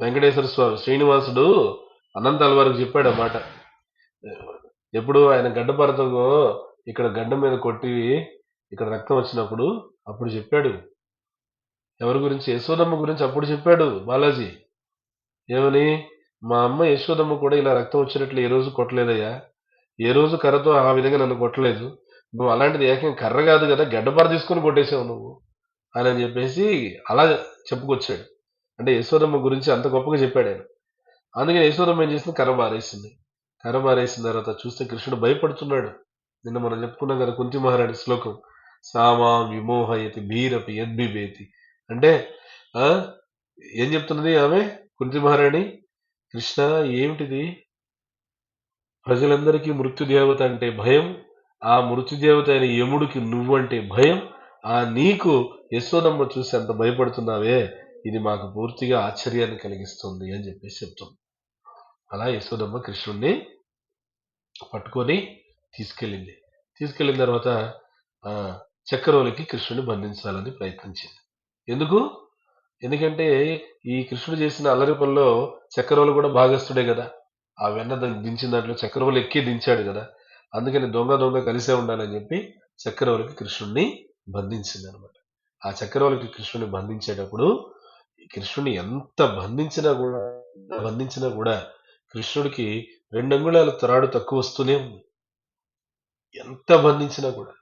వెంకటేశ్వర స్వామి. శ్రీనివాసుడు అనంతాల వరకు చెప్పాడు అన్నమాట. ఎప్పుడు ఆయన గడ్డపరతో ఇక్కడ గడ్డ మీద కొట్టి ఇక్కడ రక్తం వచ్చినప్పుడు అప్పుడు చెప్పాడు. ఎవరి గురించి? యశోదమ్మ గురించి అప్పుడు చెప్పాడు బాలాజీ. ఏమని? మా అమ్మ యశోదమ్మ కూడా ఇలా రక్తం వచ్చినట్లు ఏ రోజు కొట్టలేదయ్యా, ఏ రోజు కర్రతో ఆ విధంగా నన్ను కొట్టలేదు, నువ్వు అలాంటిది ఏకంగా కర్ర కాదు కదా గడ్డపార తీసుకొని కొట్టేసావు నువ్వు అని చెప్పేసి అలా చెప్పుకొచ్చాడు. అంటే యశోదమ్మ గురించి అంత గొప్పగా చెప్పాడు ఆయన. అందుకని యశోదమ్మ ఏం చేసింది? కర్ర బారేసింది. కర్ర బారేసిన తర్వాత చూస్తే కృష్ణుడు భయపడుతున్నాడు. నిన్న మనం చెప్పుకున్నాం కదా కుంతి మహారాణి శ్లోకం, సామాం విమోహయతి భీరపి యద్బిబేతి. అంటే ఏం చెప్తున్నది ఆమె కుంతి మహారాణి? కృష్ణ ఏమిటిది? ప్రజలందరికీ మృత్యుదేవత అంటే భయం, ఆ మృత్యుదేవత అయిన యముడికి నువ్వంటే భయం, నీకు యశోదమ్మ చూసి అంత భయపడుతున్నావే, ఇది మాకు పూర్తిగా ఆశ్చర్యాన్ని కలిగిస్తుంది అని చెప్పేసి చెప్తుంది. అలా యశోదమ్మ కృష్ణుణ్ణి పట్టుకొని తీసుకెళ్ళింది. తీసుకెళ్ళిన తర్వాత చక్రవర్తికి కృష్ణుని బంధించాలని ప్రయత్నించింది. ఎందుకంటే ఈ కృష్ణుడు చేసిన అల్లరి పనిలో చక్రవర్తి కూడా భాగస్తుడే కదా. ఆ వెన్న దించిన దాంట్లో చక్రవర్తి ఎక్కి దించాడు కదా. అందుకని దొంగ కలిసే ఉండాలని చెప్పి చక్రవర్తికి కృష్ణుడిని బంధించింది అనమాట. ఆ చక్రవర్తికి కృష్ణుని బంధించేటప్పుడు కృష్ణుని ఎంత బంధించినా కూడా కృష్ణుడికి 2 అంగుళాల త్రాడు తక్కువ వస్తూనే ఉంది. ఎంత బంధించినా కూడా.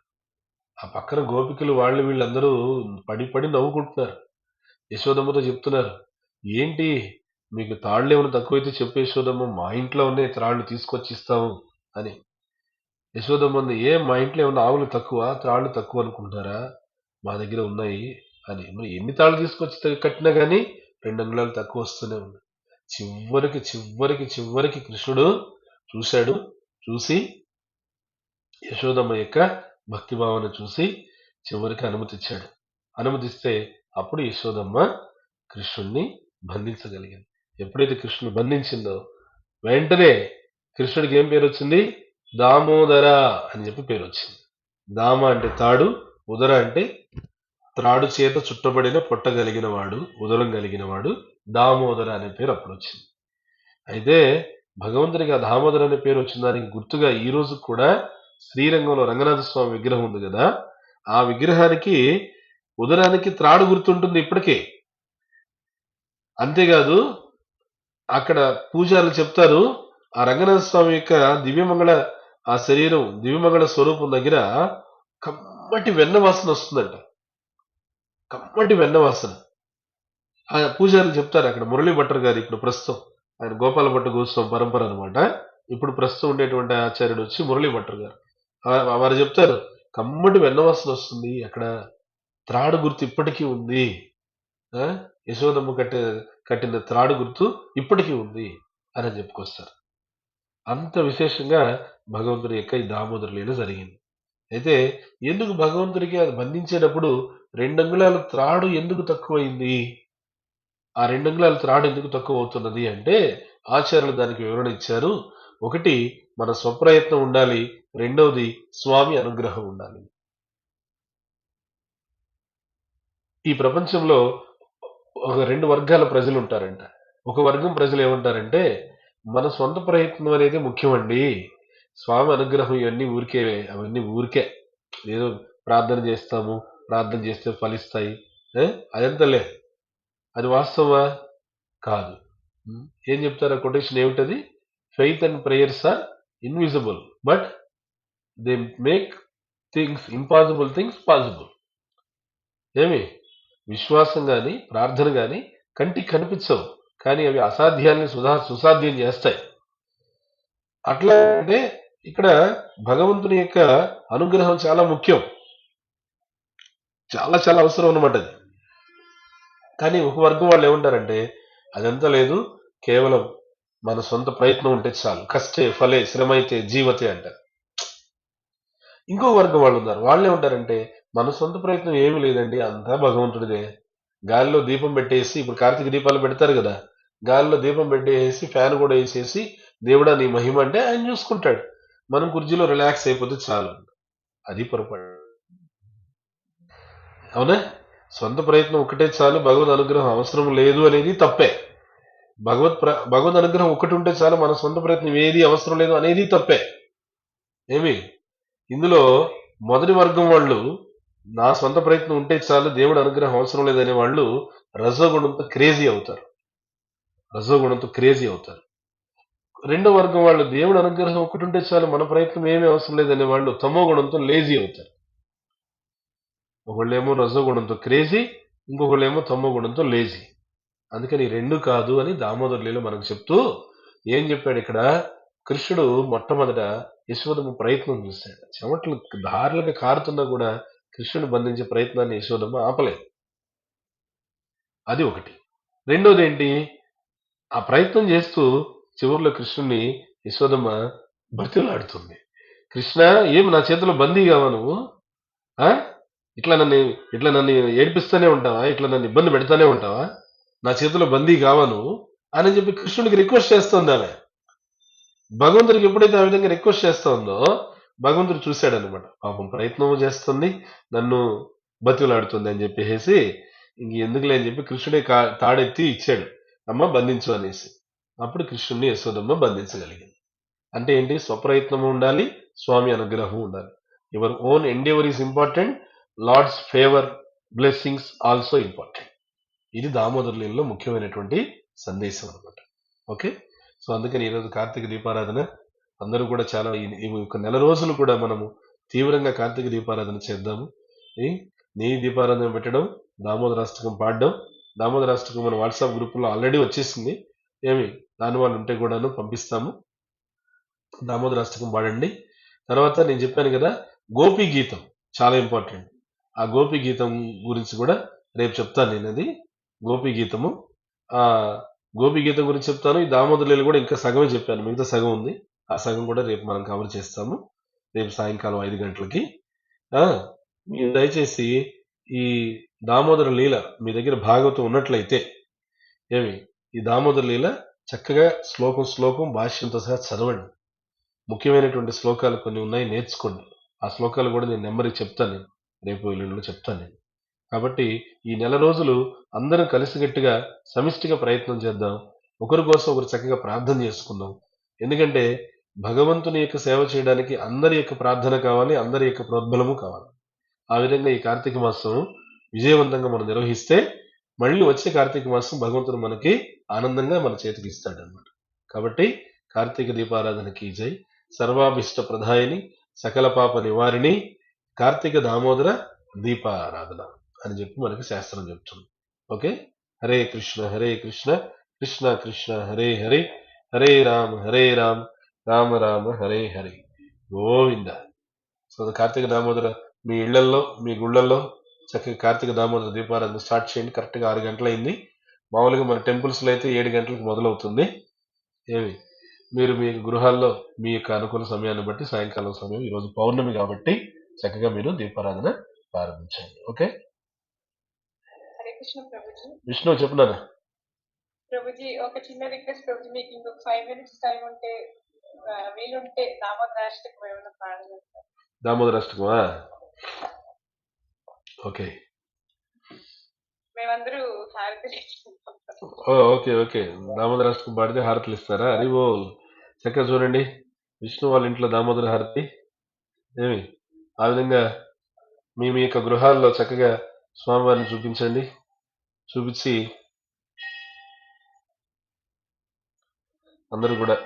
ఆ పక్కన గోపికలు వీళ్ళందరూ పడి నవ్వుకుంటున్నారు. యశోదమ్మతో చెప్తున్నారు, ఏంటి మీకు తాళ్ళు ఏమైనా తక్కువైతే చెప్పు యశోదమ్మ, మా ఇంట్లో ఉన్నాయి త్రాళ్ళు తీసుకొచ్చి ఇస్తాము అని. యశోదమ్మ మా ఇంట్లో ఏమన్నా ఆవులు తక్కువ త్రాళ్ళు తక్కువ అనుకుంటారా, మా దగ్గర ఉన్నాయి అని. మరి ఎన్ని తాళ్ళు తీసుకొచ్చి కట్టినా గానీ 2 అంగుళాలు తక్కువ వస్తూనే ఉంది. చివరికి కృష్ణుడు చూశాడు. చూసి యశోదమ్మ యొక్క భక్తిభావన చూసి చివరికి అనుమతిస్తే అప్పుడు యశోదమ్మ కృష్ణుణ్ణి బంధించగలిగింది. ఎప్పుడైతే కృష్ణుడు బంధించిందో వెంటనే కృష్ణుడికి ఏం పేరు వచ్చింది? దామోదర అని చెప్పి పేరు వచ్చింది. దామ అంటే తాడు, ఉదర అంటే త్రాడు చేత చుట్టబడిన పొట్ట కలిగిన వాడు, ఉదరం కలిగిన వాడు. దామోదర అనే పేరు అప్పుడు వచ్చింది. అయితే భగవంతునికి ఆ దామోదర అనే పేరు వచ్చిన దానికి గుర్తుగా ఈ రోజు కూడా శ్రీరంగంలో రంగనాథ స్వామి విగ్రహం ఉంది కదా, ఆ విగ్రహానికి ఉదరానికి త్రాడు గుర్తుంటుంది ఇప్పటికే. అంతేకాదు అక్కడ పూజారులు చెప్తారు, ఆ రంగనాథ స్వామి యొక్క దివ్యమంగళ ఆ శరీరం దివ్యమంగళ స్వరూపం దగ్గర కమ్మటి వెన్న వాసన వస్తుందంట. కమ్మటి వెన్న వాసన. ఆ పూజారులు చెప్తారు. అక్కడ మురళీ భట్టర్ గారు ఇప్పుడు ప్రస్తుతం, ఆయన గోపాల భట్ట గోస్వామి పరంపర అనమాట. ఇప్పుడు ప్రస్తుతం ఉండేటువంటి ఆచార్యుడు వచ్చి మురళీ భట్టర్ గారు. వారు చెప్తారు, కమ్మటి వెన్న వాసన వస్తుంది, అక్కడ త్రాడు గుర్తు ఇప్పటికీ ఉంది. యశోదమ్మ కట్టిన త్రాడు గుర్తు ఇప్పటికీ ఉంది అని చెప్పుకొస్తారు. అంత విశేషంగా భగవంతుడి యొక్క ఈ దామోదర లీల జరిగింది. అయితే ఎందుకు భగవంతుడికి అది బంధించేటప్పుడు 2 అంగుళాల త్రాడు ఎందుకు తక్కువైంది? ఆ 2 అంగుళాల త్రాడు ఎందుకు తక్కువ అవుతున్నది అంటే ఆచార్యులు దానికి వివరణ ఇచ్చారు. ఒకటి, మన స్వప్రయత్నం ఉండాలి. రెండవది, స్వామి అనుగ్రహం ఉండాలి. ఈ ప్రపంచంలో ఒక 2 వర్గాల ప్రజలు ఉంటారంట. ఒక వర్గం ప్రజలు ఏమంటారంటే, మన సొంత ప్రయత్నం అనేది ముఖ్యమండి, స్వామి అనుగ్రహం ఇవన్నీ అవన్నీ ఊరికే, ఏదో ప్రార్థన చేస్తాము, ప్రార్థన చేస్తే ఫలిస్తాయి, అదంతలే, అది వాస్తవా కాదు. ఏం చెప్తారు ఆ కొటేషన్ ఏమిటది? Faith and prayers are invisible but they make impossible things possible. ఏమి విశ్వాసం గాని ప్రార్థన గాని కంటికి కనిపించవు, కానీ అవి అసాధ్యాన్ని సుసాధ్యం చేస్తాయి. అట్లా అంటే ఇక్కడ భగవంతుని యొక్క అనుగ్రహం చాలా ముఖ్యం, చాలా చాలా అవసరం అన్నమాట అది. కానీ ఒక వర్గం వాళ్ళు ఏమంటారంటే, అదంతా లేదు, కేవలం మన సొంత ప్రయత్నం ఉంటే చాలు, కష్టే ఫలే శ్రమైతే జీవతే అంటారు. ఇంకో వర్గం వాళ్ళు ఉన్నారు, వాళ్ళు ఏమంటారంటే, మన సొంత ప్రయత్నం ఏమీ లేదండి, అంతా భగవంతుడిదే. గాలిలో దీపం పెట్టేసి, ఇప్పుడు కార్తీక దీపాలు పెడతారు కదా, గాలిలో దీపం పెట్టేసి ఫ్యాన్ కూడా వేసేసి దేవుడా నీ మహిమ అంటే ఆయన చూసుకుంటాడు, మనం కుర్చీలో రిలాక్స్ అయిపోతే చాలు. అది పొరపాటు. అవునా? సొంత ప్రయత్నం ఒకటే చాలు, భగవద్ అనుగ్రహం అవసరం లేదు అనేది తప్పే. భగవద్ అనుగ్రహం ఒకటి ఉంటే చాలు, మన సొంత ప్రయత్నం ఏది అవసరం లేదు అనేది తప్పే. ఇందులో మొదటి వర్గం వాళ్ళు, నా సొంత ప్రయత్నం ఉంటే చాలు, దేవుడు అనుగ్రహం అవసరం లేదనే వాళ్ళు రజోగుణంతో క్రేజీ అవుతారు. రెండో వర్గం వాళ్ళు, దేవుడు అనుగ్రహం ఒకటి ఉంటే చాలు, మన ప్రయత్నం ఏమీ అవసరం లేదనే వాళ్ళు తమో గుణంతో లేజీ అవుతారు. ఒకళ్ళేమో రజోగుణంతో క్రేజీ, ఇంకొకళ్ళేమో తమో గుణంతో లేజీ. అందుకని 2 కాదు అని దామోదర లీల మనకు చెప్తూ ఏం చెప్పాడు ఇక్కడ? కృష్ణుడు మొట్టమొదట యశోదమ్మ ప్రయత్నం చూశాడు. చెమటలు దారులుగా కారుతున్నా కూడా కృష్ణుని బంధించే ప్రయత్నాన్ని యశోదమ్మ ఆపలేదు. అది ఒకటి. రెండోది ఏంటి? ఆ ప్రయత్నం చేస్తూ చివరిలో కృష్ణుని యశోదమ్మ బతిలాడుతుంది. కృష్ణ, ఏమి నా చేతిలో బందీ కావా నువ్వు? ఇట్లా నన్ను ఏడిపిస్తూనే ఉంటావా, ఇట్లా నన్ను ఇబ్బంది పెడతానే ఉంటావా, నా చేతిలో బందీ కావా నువ్వు అని చెప్పి కృష్ణుడికి రిక్వెస్ట్ చేస్తుంది ఆమె. భగవంతుడికి ఎప్పుడైతే ఆ విధంగా రిక్వెస్ట్ చేస్తా ఉందో భగవంతుడు చూశాడనమాట. పాపం ప్రయత్నం చేస్తుంది, నన్ను బతిలాడుతుంది అని చెప్పేసి ఇంక ఎందుకులే అని చెప్పి కృష్ణుడే తాడెత్తి ఇచ్చాడు, అమ్మ బంధించు అనేసి. అప్పుడు కృష్ణుడిని యశోదమ్మ బంధించగలిగింది. అంటే ఏంటి, స్వప్రయత్నం ఉండాలి, స్వామి అనుగ్రహం ఉండాలి. Your own endeavour is important, lord's favour blessings also important. ఇది దామోదర్ లీలలో ముఖ్యమైనటువంటి సందేశం అనమాట. ఓకే, సో అందుకని ఈరోజు కార్తీక దీపారాధన అందరూ కూడా చాలా ఒక నెల రోజులు కూడా మనము తీవ్రంగా కార్తీక దీపారాధన చేద్దాము. నీ దీపారాధన పెట్టడం, దామోదరాష్టకం పాడడం. దామోదరాష్టకం మన వాట్సాప్ గ్రూపులో ఆల్రెడీ వచ్చేసింది, ఏమి దాని వాళ్ళు ఉంటే కూడాను పంపిస్తాము. దామోదరాష్టకం పాడండి. తర్వాత నేను చెప్పాను కదా, గోపీ గీతం చాలా ఇంపార్టెంట్. ఆ గోపీ గీతం గురించి కూడా రేపు చెప్తాను నేను. అది గోపీ గీతము, ఆ గోపీ గీతం గురించి చెప్తాను. ఈ దామోదరులు కూడా ఇంకా సగమే చెప్పాను, మిగతా సగం ఉంది. ఆ సగం కూడా రేపు మనం కవర్ చేస్తాము, రేపు సాయంకాలం 5 గంటలకి. మీరు దయచేసి ఈ దామోదర లీల మీ దగ్గర భాగవతం ఉన్నట్లయితే ఈ దామోదర లీల చక్కగా శ్లోకం భాష్యంతో సహా చదవండి. ముఖ్యమైనటువంటి శ్లోకాలు కొన్ని ఉన్నాయి, నేర్చుకోండి. ఆ శ్లోకాలు కూడా నేను నెంబర్కి చెప్తాను, నేను రేపు ఎల్లుండిలో చెప్తాను నేను. కాబట్టి ఈ నెల రోజులు అందరం కలిసికట్టుగా సమిష్టిగా ప్రయత్నం చేద్దాం. ఒకరి కోసం ఒకరు చక్కగా ప్రార్థన చేసుకుందాం. ఎందుకంటే భగవంతుని యొక్క సేవ చేయడానికి అందరి యొక్క ప్రార్థన కావాలి, అందరి యొక్క ప్రోద్బలము కావాలి. ఆ విధంగా ఈ కార్తీక మాసం విజయవంతంగా మనం నిర్వహిస్తే మళ్ళీ వచ్చే కార్తీక మాసం భగవంతుడు మనకి ఆనందంగా మన చేతికి ఇస్తాడు అన్నమాట. కాబట్టి కార్తీక దీపారాధనకి జై. సర్వాభిష్ట ప్రధాయిని, సకల పాప నివారిణి, కార్తీక దామోదర దీపారాధన అని చెప్పి మనకి శాస్త్రం చెప్తుంది. ఓకే, హరే కృష్ణ కృష్ణ కృష్ణ హరే హరే, హరే రామ రామ రామ హరే హరే, గోవింద. సో కార్తీక దామోదర మీ ఇళ్లల్లో మీ గుళ్ళల్లో చక్కగా కార్తీక దామోదర దీపారాధన స్టార్ట్ చేయండి. కరెక్ట్గా 6 గంటలైంది. మామూలుగా మన టెంపుల్స్లో అయితే 7 గంటలకు మొదలవుతుంది. మీరు మీ గృహాల్లో మీ యొక్క అనుకూల సమయాన్ని బట్టి సాయంకాలం సమయం, ఈరోజు పౌర్ణమి కాబట్టి చక్కగా మీరు దీపారాధన ప్రారంభించండి. ఓకే, విష్ణు చెప్పున్నాను. ప్రభుజీ ఒక చిన్న రిక్వెస్ట్ ప్రభుజీ, మీకు ఇంకొక 5 minutes టైం ఉంటే వీలుంటే దామోదరాష్టకం ఏమైనా పాడగలుగుతారు? దామోదరాష్టకమా? ఓకే, మేమందరూ హారతి. ఓకే, దామోదరాష్టకం పాడితే హారతులు ఇస్తారా? అది ఓ చక్కగా చూడండి, విష్ణు వాళ్ళ ఇంట్లో దామోదర హారతి ఆ విధంగా మీ యొక్క గృహాల్లో చక్కగా స్వామివారిని చూపించి అందరూ కూడా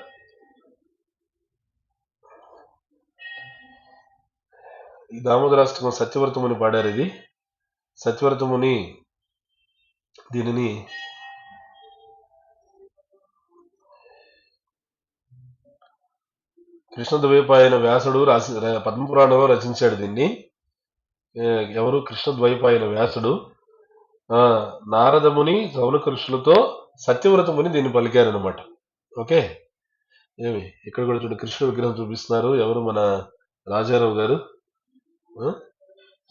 ఈ దామోదరాష్టకం సత్యవ్రతముని పాడారు. ఇది సత్యవ్రతముని దీనిని కృష్ణద్వైపాయన వ్యాసుడు పద్మపురాణంలో రచించాడు. దీన్ని ఎవరు? కృష్ణద్వైపాయన వ్యాసుడు నారదముని సౌనక ఋషులతో సత్యవ్రతముని దీన్ని పలికారనమాట. ఓకే, ఇక్కడ కూడా చూడండి, కృష్ణ విగ్రహం చూపిస్తున్నారు. ఎవరు? మన రాజారావు గారు.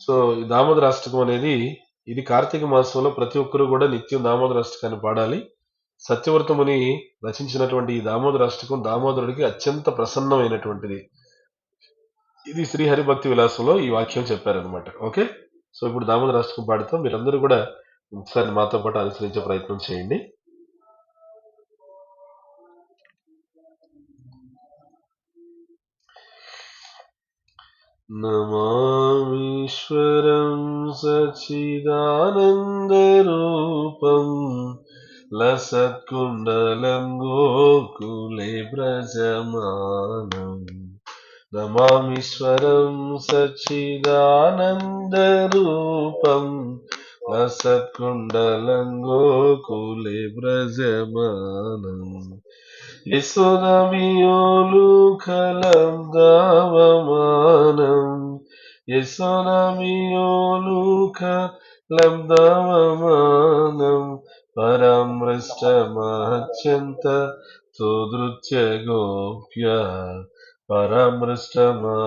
సో ఈ దామోదరాష్టకం అనేది ఇది కార్తీక మాసంలో ప్రతి ఒక్కరూ కూడా నిత్యం దామోదరాష్టకాన్ని పాడాలి. సత్యవ్రతముని రచించినటువంటి ఈ దామోదరాష్టకం దామోదరుడికి అత్యంత ప్రసన్నమైనటువంటిది. ఇది శ్రీహరిభక్తి విలాసంలో ఈ వాక్యం చెప్పారనమాట. ఓకే, సో ఇప్పుడు దామోదరాష్టకం పాడుతాం. మీరందరూ కూడా ఒకసారి మాతో పాటు అనుసరించే ప్రయత్నం చేయండి. నమామీశ్వరం సచ్చిదానందరూపం లసత్కుండలం గోకులే వ్రజమానం. నమామీశ్వరం సచ్చిదానందరూపం లసత్కుండలం గోకులే వ్రజమానం. యశోదమియోలుఖలం దావమానం, యశోదమియోలుఖలం దావమానం, పరామృష్టమహత్యంత తోదృత్య గోప్య, పరామృష్టమహత్యంత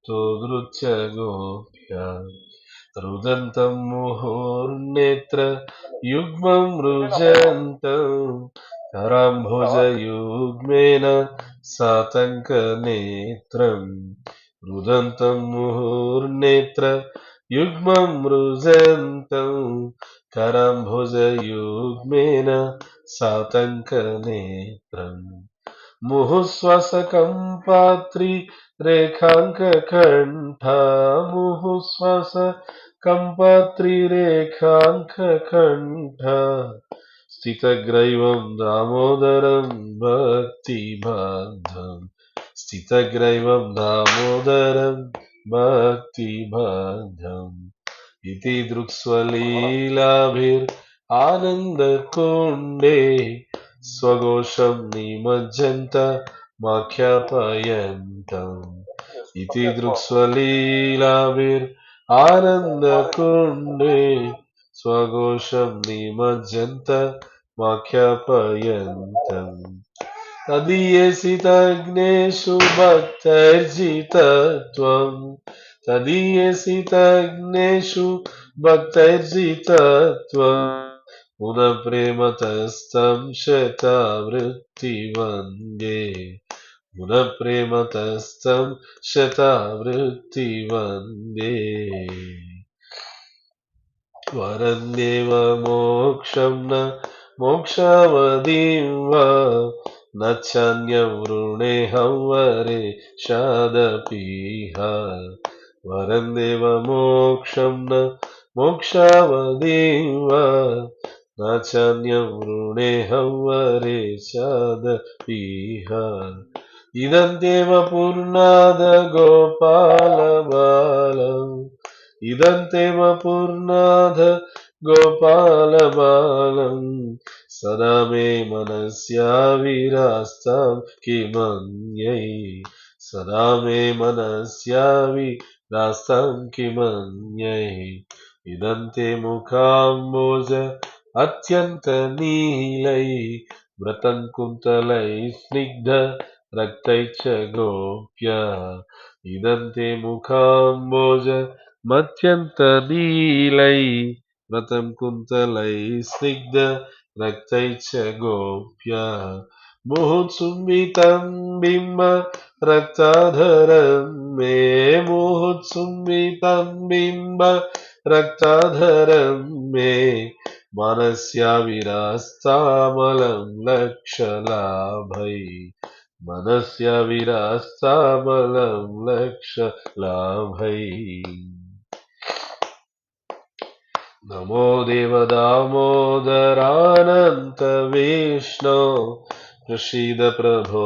स्तोदृच्य गोप्या रुदन्तं मुहुर्नेत्र युग्मं रुजन्तं कराम्भोजयुग्मेन सातङ्कनेत्रम् रुदन्तं मुहुर्नेत्र युग्मं रुजन्तं कराम्भोजयुग्मेन सातङ्कनेत्रम् मुहुःश्वासकं पात्रिरेखाङ्ककण्ठा मुहुःश्वासकं पात्रिरेखाङ्ककण्ठा स्थितग्रैवं दामोदरं भक्तिबान्धं स्थितग्रैवं दामोदरं भक्तिबान्धम् इति दृक्स्वलीलाभिरानन्दकुण्डे स्वघोषं निमज्जन्त माख्यापयन्तम् इति दृक्स्वलीलाभिरानन्दकुण्डे स्वघोषं निमज्जन्त माख्यापयन्तम् तदीयसितग्नेषु भक्तैर्जितत्वम् तदीयसितग्नेषु भक्तैर्जितत्वम् पुनः प्रेमतस्तं शतावृत्तिवन्दे पुनः प्रेमतस्तं शतावृत्तिवन्दे वरन्देव मोक्षं न मोक्षावधिं वा न चान्यं वृणेऽहं वरे शादपीह वरन्देव मोक्षं न मोक्षावधिं वा न चान्यं वृणेऽहं वरे शादपीह इदं देव पूर्णाद गोपालबालम् इदं तेव पूर्णाध गोपालबालम् सदा मे मनस्याविरास्तां किमन्यै सदा मे मनस्याविरास्तां किमन्यै इदं ते मुखाम्बोज अत्यन्तनीलै व्रतं कुन्तलै स्निग्ध रक्तै च गोप्या इदं ते मुखाम्बोज मत्यन्तनीलै व्रतं कुन्तलै स्निग्ध रक्तै च गोप्या मुहुत्सुम्बितं बिम्ब रक्ताधरं मे मुहुत्सुम्बितं बिम्ब रक्ताधरं मे मनस्याविरास्तामलं लक्षलाभै मनस्याविरास्तामलं लक्षलाभै नमो देवदामोदरानन्त विष्णो प्रसीद प्रभो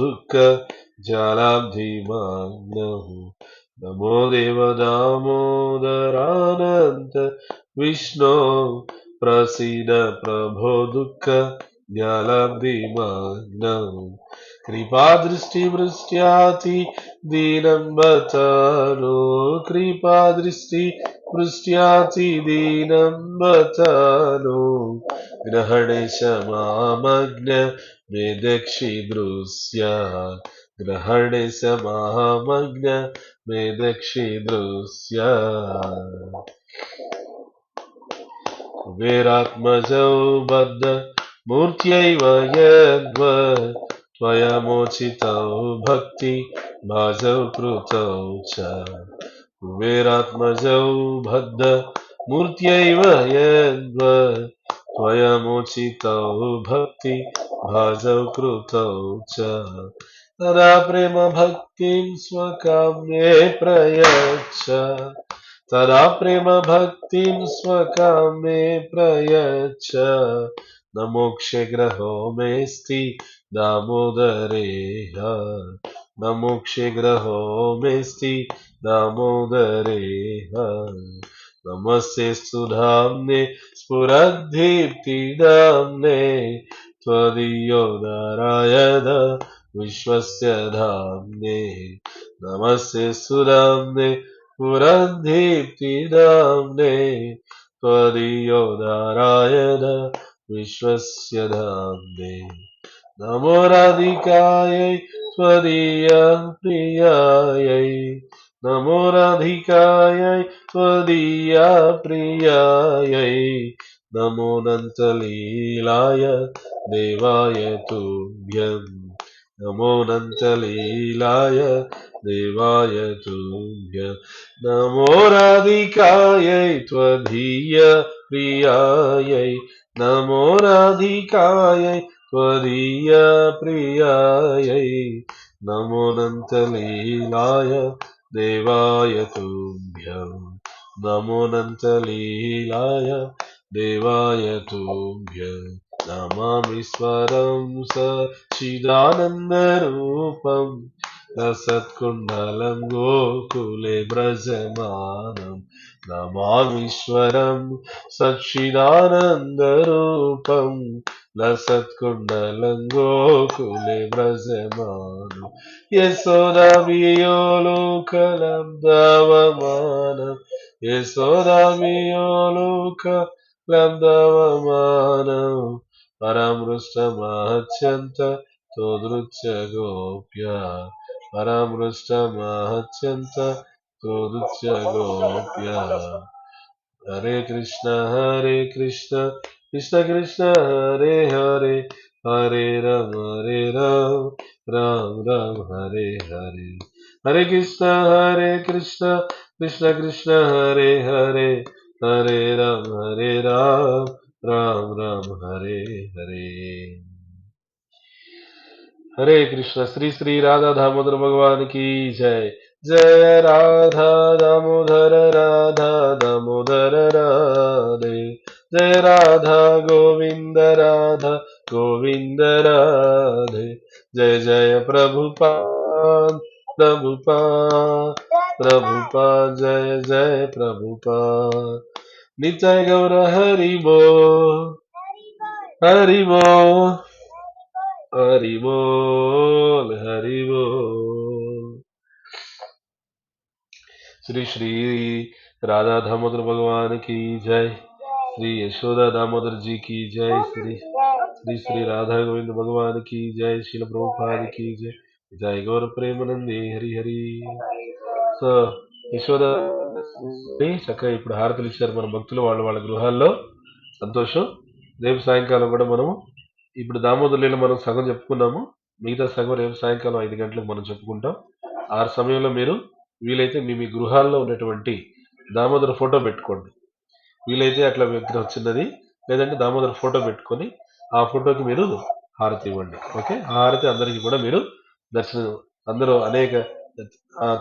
दुःख जलाब्धिमाग्नः नमो देवदामोदरानन्त विष्णो प्रसीद प्रभो दुःख जलाब्धिमाग्नः कृपादृष्टिवृष्ट्याति दीनं बतानो कृपादृष्टिवृष्ट्याति दीनं बतानो ग्रहणे समामग्न मे दक्षिदृश्या ग्रहणे समामग्न मे दक्षिदृश्या कुबेरात्मजौ बद्ध मूर्त्यैव यद्वत् त्वया मोचितौ भक्ति भाजौ कृतौ च कुबेरात्मजौ बद्ध मूर्त्यैव यद्वत् त्वया मोचितौ भक्ति भाजौ कृतौ च तदा प्रेम भक्तिं स्वकाम्ये प्रयच्छ तदा प्रेम भक्तिं स्वकामे प्रयच्छ न मोक्षे ग्रहो मेस्ति दामोदरेह न मोक्षे ग्रहो मेस्ति दामोदरेह नमस्ते सुधाम्ने स्फुरद्दीप्तिदाम्ने त्वदीयोदारायद विश्वस्य धाम्ने नमस्ते सुधाम्ने स्फुरद्दीप्तिदाम्ने त्वदीयोदारायद विश्वस्य धाम्ने नमो राधिकायै त्वदीयं प्रियायै नमो राधिकायै त्वदीया प्रियायै नमोऽनन्तलीलाय देवाय तुभ्यम् नमोऽनन्तलीलाय देवाय तुभ्यम् नमो राधिकायै त्वदीया प्रियायै नमो राधिकायै त्वदीया प्रियायै नमोऽनन्तलीलाय देवाय तुभ्यम् नमोऽनन्तलीलाय देवाय तुभ्यम् नमामीश्वरं सच्चिदानन्दरूपम् रसत्कुण्डलं गोकुले व्रजमानम् नमामीश्वरं सच्चिदानन्दरूपम् लसत्कुण्डलं गोकुले व्रजमानम् यशोदाभियोलोकलब्धवमानम् यशोदाभियोलोकलब्धवमानम् परामृष्टमहत्यन्त तोदृच्य गोप्या परामृष्टमहत्यन्त तोदृच्य गोप्या हरे कृष्ण कृष्ण कृष्ण हरे हरे हरे राम राम राम हरे हरे हरे कृष्ण कृष्ण कृष्ण हरे हरे हरे राम राम राम हरे हरे हरे कृष्ण श्री श्री राधा दामोदर भगवान की जय जय राधा दामोदर राधे जय राधा गोविंद राधे जय जय प्रभुपाद प्रभुपाद जय जय प्रभुपाद नित्य गौर हरि बोल हरि बोल हरि बोल हरि बोल श्री श्री राधा दामोदर भगवान की जय श्री यशोदा दामोदर जी की जय श्री श्री श्री राधा गोविंद भगवान की जय शील प्रभुपाद की जय जय गौर प्रेमानंदी हरि हरि సో యశోద చక్కగా ఇప్పుడు హారతులు ఇచ్చారు మన భక్తులు వాళ్ళ గృహాల్లో సంతోషం రేపు సాయంకాలం కూడా మనము ఇప్పుడు దామోదర్ లీల మనం సగం చెప్పుకున్నాము మిగతా సగం రేపు సాయంకాలం 5 గంటలకు మనం చెప్పుకుంటాం ఆ సమయంలో మీరు వీలైతే మీ గృహాల్లో ఉన్నటువంటి దామోదర ఫోటో పెట్టుకోండి వీలైతే అట్లా విగ్రహం చిన్నది లేదంటే దామోదర ఫోటో పెట్టుకొని ఆ ఫోటోకి మీరు హారతి ఇవ్వండి ఓకే ఆ హారతి అందరికీ కూడా మీరు దర్శనం అందరూ అనేక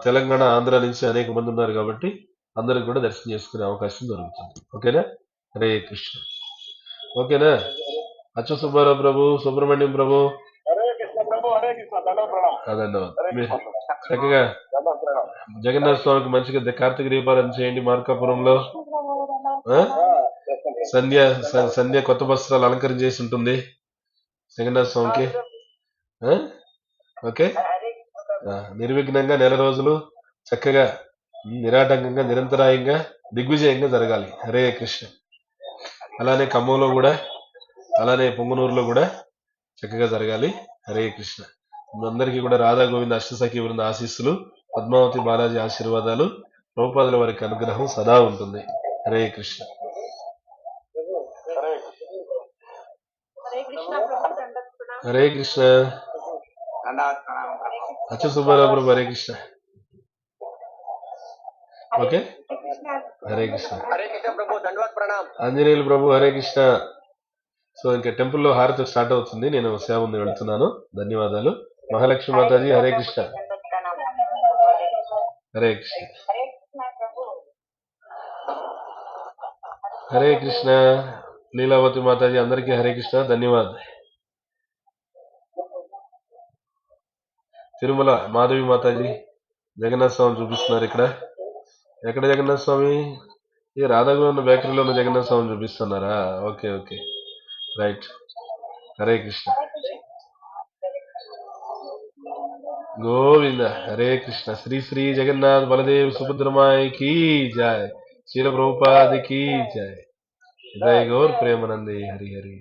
తెలంగాణ ఆంధ్ర నుంచి అనేక మంది ఉన్నారు కాబట్టి అందరికి కూడా దర్శనం చేసుకునే అవకాశం దొరుకుతుంది ఓకేనా హరే కృష్ణ ఓకేనా అచ్చు సుబ్బారావు ప్రభు సుబ్రహ్మణ్యం ప్రభు అదండి చక్కగా జగన్నాథ స్వామికి మంచిగా కార్తీక దీపాలను చేయండి మార్కాపురంలో సంధ్య కొత్త వస్త్రాలు అలంకరణ చేసి ఉంటుంది జగన్నాథ స్వామికి ఓకే నిర్విఘ్నంగా నెల రోజులు చక్కగా నిరాటంకంగా నిరంతరాయంగా దిగ్విజయంగా జరగాలి హరే కృష్ణ అలానే ఖమ్మంలో కూడా అలానే పొంగనూరులో కూడా చక్కగా జరగాలి హరే కృష్ణ అందరికీ కూడా రాధా గోవింద అష్టసఖి బృంద ఆశీస్సులు పద్మావతి బాలాజీ ఆశీర్వాదాలు ప్రభుపాదుల వారికి అనుగ్రహం సదా ఉంటుంది హరే కృష్ణ హరే కృష్ణ అచ్చు సుబ్బారావు ప్రభు హరే కృష్ణ ఓకే హరే కృష్ణ ఆంజనేయులు ప్రభు హరే కృష్ణ సో ఇంకా టెంపుల్లో హారతి స్టార్ట్ అవుతుంది నేను సేవ ఉంది వెళ్తున్నాను ధన్యవాదాలు మహాలక్ష్మి మాతాజీ హరే కృష్ణ హరే కృష్ణ హరే కృష్ణ లీలావతి మాతాజీ అందరికీ హరే కృష్ణ ధన్యవాదాలు తిరుమల మాధవి మాతాజీ జగన్నాథ స్వామి చూపిస్తున్నారు ఇక్కడ ఎక్కడ జగన్నాథ స్వామి ఈ రాధాగోవింద బేకరీలో ఉన్న జగన్నాథ స్వామి చూపిస్తున్నారా okay okay right Hare Krishna Govinda Hare Krishna Shri Shri Jagannath Baladev Subhadramayi की जय शील प्रभुपाद की जय जय गौर प्रेमानंदी हरि हरि